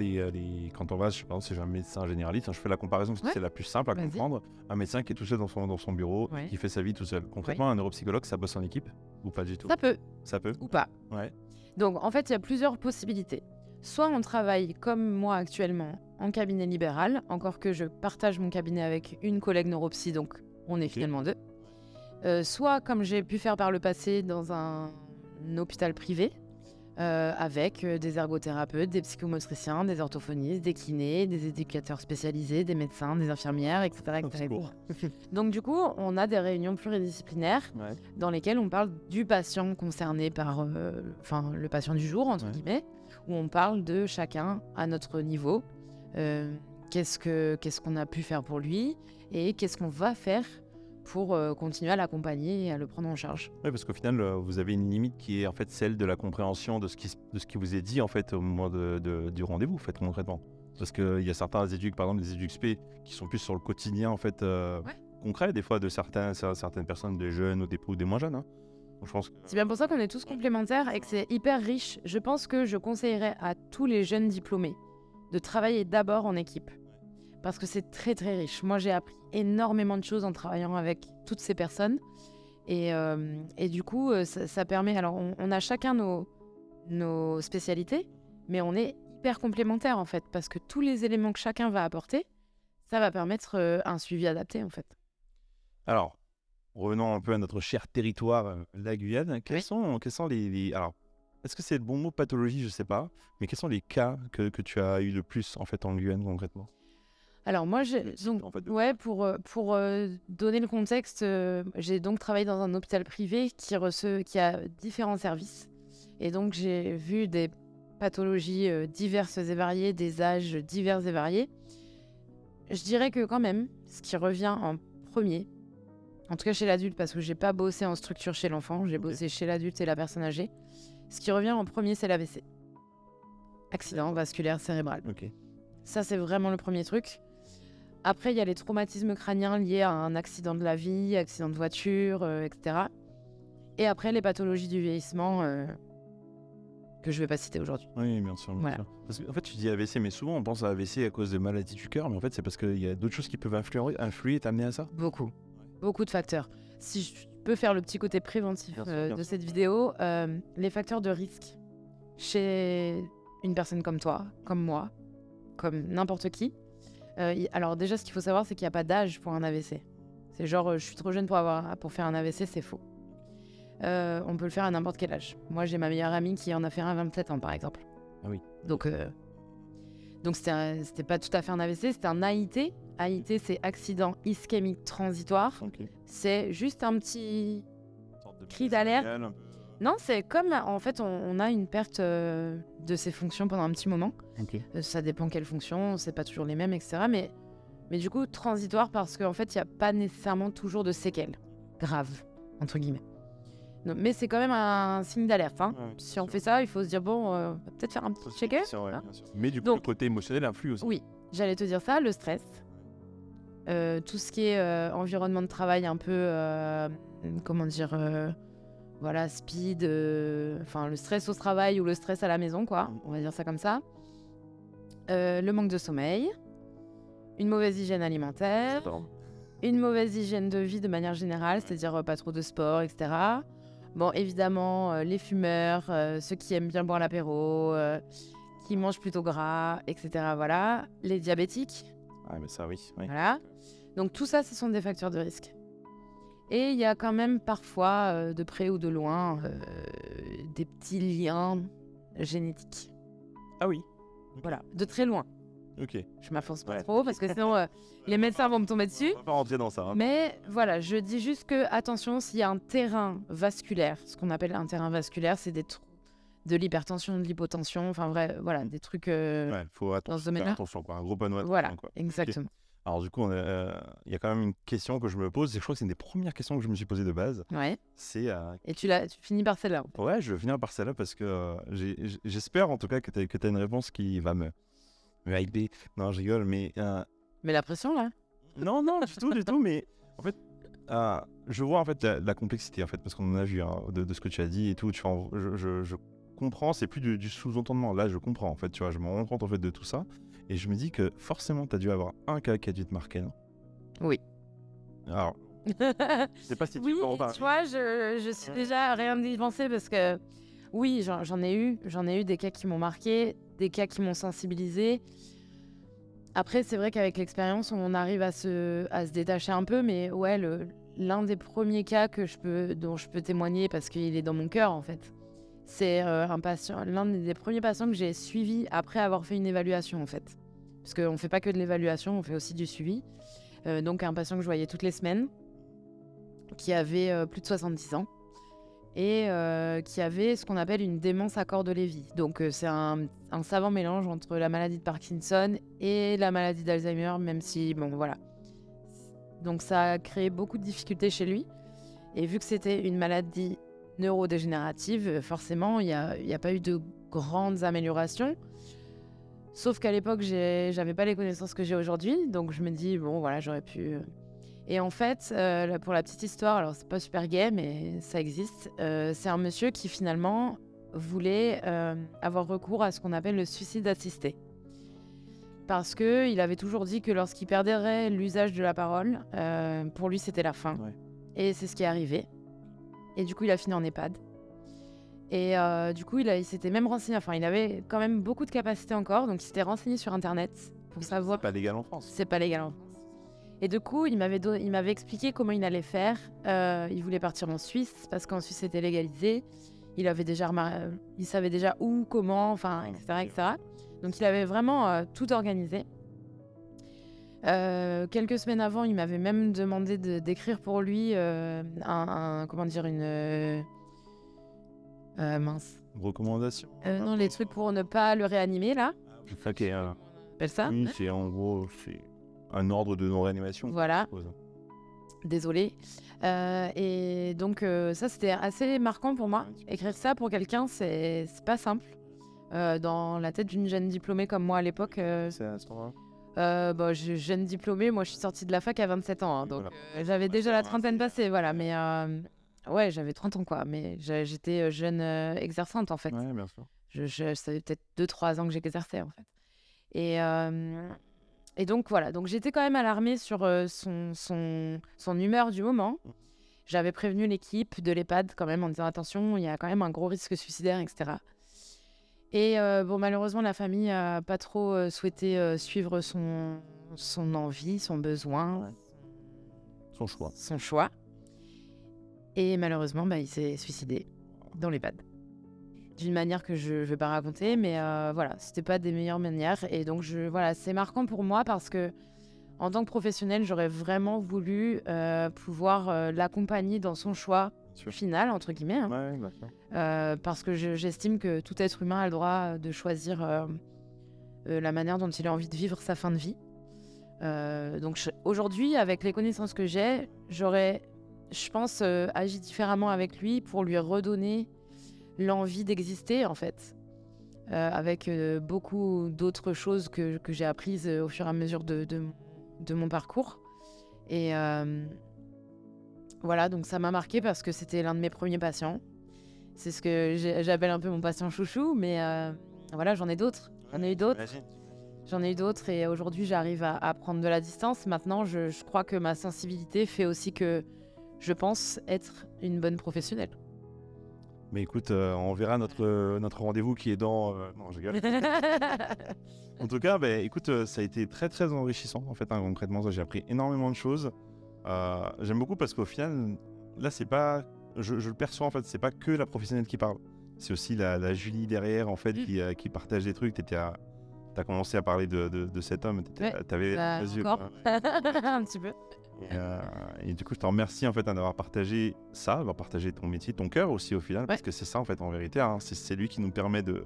quand on va, je pense, chez un médecin généraliste, je fais la comparaison parce que c'est la plus simple à comprendre. Un médecin qui est tout seul dans son bureau, qui fait sa vie tout seul. Concrètement, un neuropsychologue, ça bosse en équipe ou pas du tout? Ça peut. Ou pas. Ouais. Donc en fait, il y a plusieurs possibilités. Soit on travaille comme moi actuellement en cabinet libéral, encore que je partage mon cabinet avec une collègue neuropsy, donc on est finalement deux. Soit comme j'ai pu faire par le passé dans un hôpital privé, avec des ergothérapeutes, des psychomotriciens, des orthophonistes, des kinés, des éducateurs spécialisés, des médecins, des infirmières, etc. Donc du coup, on a des réunions pluridisciplinaires dans lesquelles on parle du patient concerné par le patient du jour, entre guillemets, où on parle de chacun à notre niveau, qu'est-ce qu'on a pu faire pour lui et qu'est-ce qu'on va faire pour continuer à l'accompagner et à le prendre en charge. Oui, parce qu'au final, vous avez une limite qui est en fait celle de la compréhension de ce qui vous est dit en fait au moment du rendez-vous, en fait, concrètement. Parce qu'il y a certains éducs, par exemple les éducs-spé, qui sont plus sur le quotidien en fait concret, des fois de certaines personnes, des jeunes ou des moins jeunes. Hein. Donc, je pense que... C'est bien pour ça qu'on est tous complémentaires et que c'est hyper riche. Je pense que je conseillerais à tous les jeunes diplômés de travailler d'abord en équipe. Parce que c'est très très riche. Moi, j'ai appris énormément de choses en travaillant avec toutes ces personnes. Et du coup, ça permet... Alors, on a chacun nos spécialités, mais on est hyper complémentaires, en fait. Parce que tous les éléments que chacun va apporter, ça va permettre un suivi adapté, en fait. Alors, revenons un peu à notre cher territoire, la Guyane. Quels sont les... Alors, est-ce que c'est le bon mot pathologie? Je ne sais pas. Mais quels sont les cas que tu as eu le plus, en fait, en Guyane, concrètement? Alors moi, pour donner le contexte, j'ai donc travaillé dans un hôpital privé qui a différents services. Et donc j'ai vu des pathologies diverses et variées, des âges divers et variés. Je dirais que quand même, ce qui revient en premier, en tout cas chez l'adulte, parce que j'ai pas bossé en structure chez l'enfant, j'ai bossé chez l'adulte et la personne âgée. Ce qui revient en premier, c'est l'AVC. Accident vasculaire cérébral. Ça, c'est vraiment le premier truc. Après, il y a les traumatismes crâniens liés à un accident de la vie, accident de voiture, etc. Et après, les pathologies du vieillissement que je vais pas citer aujourd'hui. Oui, bien sûr. Voilà. Parce qu'en fait, tu dis AVC, mais souvent on pense à AVC à cause de maladies du cœur, mais en fait, c'est parce qu'il y a d'autres choses qui peuvent influer et t'amener à ça. Beaucoup de facteurs. Si je peux faire le petit côté préventif Bien sûr, bien de sûr. cette vidéo, les facteurs de risque chez une personne comme toi, comme moi, comme n'importe qui. Alors déjà, ce qu'il faut savoir, c'est qu'il n'y a pas d'âge pour un AVC. C'est genre, je suis trop jeune pour faire un AVC, c'est faux. On peut le faire à n'importe quel âge. Moi, j'ai ma meilleure amie qui en a fait un à 27 ans, par exemple. Ah oui. Donc c'était pas tout à fait un AVC, c'était un AIT. AIT, c'est accident ischémique transitoire. Ok. C'est juste un petit... Une sorte de Cri d'alerte. signal un peu. Non, c'est comme, en fait, on a une perte de ses fonctions pendant un petit moment. Ok. Ça dépend quelles fonctions, c'est pas toujours les mêmes, etc. Mais du coup, transitoire parce qu'en fait, il n'y a pas nécessairement toujours de séquelles graves, entre guillemets. Non, mais c'est quand même un signe d'alerte. Hein. Ouais, Si on fait ça, il faut se dire, bon, on va peut-être faire un petit check-up. Ouais, hein. bien sûr. Mais du coup, Donc- le côté émotionnel influe aussi. Oui, j'allais te dire ça, le stress. Tout ce qui est environnement de travail un peu, comment dire, voilà, speed, enfin le stress au travail ou le stress à la maison, quoi, on va dire ça comme ça. Le manque de sommeil, une mauvaise hygiène alimentaire, une mauvaise hygiène de vie de manière générale, c'est-à-dire pas trop de sport, etc. Bon, évidemment, les fumeurs, ceux qui aiment bien boire l'apéro, qui mangent plutôt gras, etc. Voilà, les diabétiques. Ah, mais ça, oui. Voilà. Donc tout ça, ce sont des facteurs de risque. Et il y a quand même parfois, de près ou de loin, des petits liens génétiques. Ah oui. Voilà, de très loin. Ok. Je m'avance pas Ouais. trop parce que sinon les médecins vont me tomber dessus. On va pas rentrer dans ça. Hein. Mais voilà, je dis juste que attention, s'il y a un terrain vasculaire, ce qu'on appelle un terrain vasculaire, c'est de l'hypertension, de l'hypotension, enfin vrai, voilà, des trucs Ouais, faut dans ce faire domaine-là. attention, quoi. Un gros panneau attention, Voilà, quoi. exactement. Alors du coup, il y a quand même une question que je me pose, et je crois que c'est une des premières questions que je me suis posée de base. Ouais. C'est Et tu finis par celle-là. ouais, je vais finir par celle-là parce que j'espère en tout cas que tu as une réponse qui va me hyper. Non, je rigole, mais Mais la pression là. non, du tout, mais en fait, je vois en fait la complexité en fait parce qu'on en a vu hein, de ce que tu as dit et tout. Tu vois, je comprends, c'est plus du sous-entendement. Là, je comprends en fait, tu vois, je me rends compte en fait de tout ça et je me dis que forcément, tu as dû avoir un cas qui a dû te marquer, non? Oui. Alors, je sais pas si tu Oui, peux en parler. tu vois, je suis déjà rien d'y penser parce que oui, j'en ai eu des cas qui m'ont marqué, des cas qui m'ont sensibilisé. Après, c'est vrai qu'avec l'expérience, on arrive à se détacher un peu, mais ouais, l'un des premiers cas dont je peux témoigner parce qu'il est dans mon cœur en fait, c'est l'un des premiers patients que j'ai suivi après avoir fait une évaluation en fait. Parce qu'on ne fait pas que de l'évaluation, on fait aussi du suivi. Donc un patient que je voyais toutes les semaines, qui avait plus de 70 ans et qui avait ce qu'on appelle une démence à corps de Lévy. Donc c'est un savant mélange entre la maladie de Parkinson et la maladie d'Alzheimer, même si, bon voilà. Donc ça a créé beaucoup de difficultés chez lui. Et vu que c'était une maladie neurodégénérative, forcément, il n'y a pas eu de grandes améliorations. Sauf qu'à l'époque, j'avais pas les connaissances que j'ai aujourd'hui. Donc je me dis, bon voilà, j'aurais pu... Et en fait, pour la petite histoire, alors c'est pas super gay, mais ça existe, c'est un monsieur qui finalement voulait avoir recours à ce qu'on appelle le suicide assisté. Parce qu'il avait toujours dit que lorsqu'il perdrait l'usage de la parole, pour lui c'était la fin. Ouais. Et c'est ce qui est arrivé. Et du coup, il a fini en EHPAD. Et du coup, il s'était même renseigné, enfin il avait quand même beaucoup de capacités encore, donc il s'était renseigné sur Internet pour savoir... C'est pas légal en France. C'est pas légal en France. Et du coup, il m'avait expliqué comment il allait faire. Il voulait partir en Suisse parce qu'en Suisse c'était légalisé. Il savait déjà où, comment, enfin, etc., etc. Donc il avait vraiment tout organisé. Quelques semaines avant, il m'avait même demandé d'écrire pour lui mince. Recommandation. Non, les trucs pour ne pas le réanimer là. Ok. On appelle ça. Oui, c'est en gros un ordre de non-réanimation. Voilà. je suppose. Désolée. Et donc, ça, c'était assez marquant pour moi. Écrire ça pour quelqu'un, c'est pas simple. Dans la tête d'une jeune diplômée comme moi à l'époque. C'est à ce moment-là. Jeune diplômée, moi, je suis sortie de la fac à 27 ans. Hein, donc, Voilà. j'avais déjà la trentaine passée, voilà. Mais ouais, j'avais 30 ans, quoi. Mais j'étais jeune exerçante, en fait. Ouais, bien sûr. Ça fait peut-être 2-3 ans que j'exerçais en fait. Et donc voilà, donc j'étais quand même alarmée sur son humeur du moment. J'avais prévenu l'équipe de l'EHPAD quand même en disant attention, il y a quand même un gros risque suicidaire, etc. Et bon, malheureusement, la famille n'a pas trop souhaité suivre son envie, son besoin, Son choix. Et malheureusement, il s'est suicidé dans l'EHPAD. D'une manière que je ne vais pas raconter, mais voilà, c'était pas des meilleures manières. Et donc, voilà, c'est marquant pour moi parce que, en tant que professionnelle, j'aurais vraiment voulu pouvoir l'accompagner dans son choix final, entre guillemets. Ouais, d'accord. Parce que j'estime que tout être humain a le droit de choisir la manière dont il a envie de vivre sa fin de vie. Donc aujourd'hui, avec les connaissances que j'ai, j'aurais, je pense, agi différemment avec lui pour lui redonner l'envie d'exister, en fait. Avec beaucoup d'autres choses que j'ai apprises au fur et à mesure de mon parcours. Et voilà, donc ça m'a marqué parce que c'était l'un de mes premiers patients. C'est ce que j'appelle un peu mon patient chouchou, mais voilà, j'en ai d'autres. J'en ai eu d'autres et aujourd'hui, j'arrive à prendre de la distance. Maintenant, je crois que ma sensibilité fait aussi que je pense être une bonne professionnelle. Mais écoute, on verra notre rendez-vous qui est dans... Non, je rigole. En tout cas, écoute, ça a été très très enrichissant en fait, concrètement. J'ai appris énormément de choses. J'aime beaucoup parce qu'au final, là, c'est pas... Je le perçois en fait, c'est pas que la professionnelle qui parle. C'est aussi la Julie derrière en fait qui partage des trucs. T'as commencé à parler de cet homme. T'avais les yeux. Un petit peu. Et du coup, je te remercie en fait d'avoir partagé ça, d'avoir partagé ton métier, ton cœur aussi au final, parce que c'est ça en fait en vérité. C'est lui qui nous permet de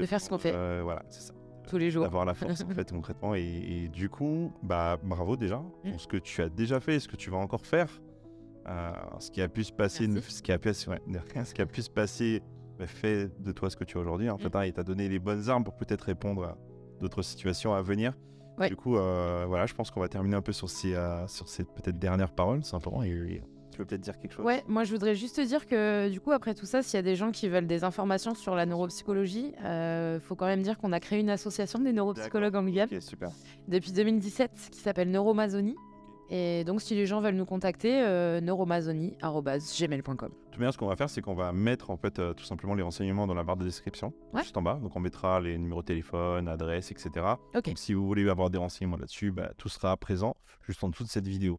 faire ce qu'on fait. Voilà, c'est ça. Tous les jours. D'avoir la force en fait concrètement. Et du coup, bravo déjà pour ce que tu as déjà fait et ce que tu vas encore faire. Ce qui a pu se passer, ce qui a pu se passer, fait de toi ce que tu es aujourd'hui. En fait, il t'a donné les bonnes armes pour peut-être répondre à d'autres situations à venir. Du coup, voilà, je pense qu'on va terminer un peu sur ces peut-être dernières paroles, simplement. Et tu veux peut-être dire quelque chose ? Ouais, moi je voudrais juste te dire que du coup, après tout ça, s'il y a des gens qui veulent des informations sur la neuropsychologie, faut quand même dire qu'on a créé une association des neuropsychologues en Guyane depuis 2017 qui s'appelle Neuromazonie. Et donc, si les gens veulent nous contacter, neuromazonie@gmail.com. Tout bien, ce qu'on va faire, c'est qu'on va mettre en fait tout simplement les renseignements dans la barre de description, juste en bas. Donc, on mettra les numéros de téléphone, adresse, etc. Donc, si vous voulez avoir des renseignements là-dessus, tout sera présent juste en dessous de cette vidéo.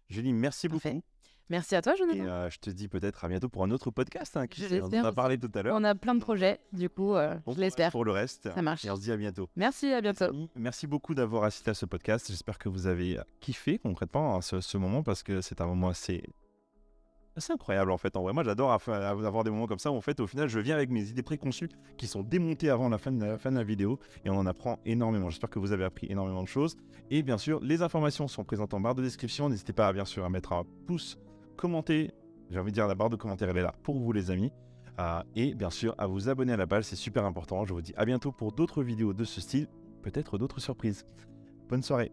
Julie, merci beaucoup. Merci à toi, Jonathan. Et je te dis peut-être à bientôt pour un autre podcast. On a parlé tout à l'heure. On a plein de projets, du coup, je l'espère. Pour le reste, ça marche. Et on se dit à bientôt. Merci, à bientôt. Merci beaucoup d'avoir assisté à ce podcast. J'espère que vous avez kiffé concrètement ce moment parce que c'est un moment assez incroyable en fait. En vrai, moi j'adore avoir des moments comme ça où en fait au final je viens avec mes idées préconçues qui sont démontées avant la fin de la vidéo et on en apprend énormément. J'espère que vous avez appris énormément de choses. Et bien sûr, les informations sont présentes en barre de description. N'hésitez pas bien sûr à mettre un pouce, commenter. J'ai envie de dire la barre de commentaires elle est là pour vous les amis. Et bien sûr à vous abonner à la page, c'est super important. Je vous dis à bientôt pour d'autres vidéos de ce style, peut-être d'autres surprises. Bonne soirée.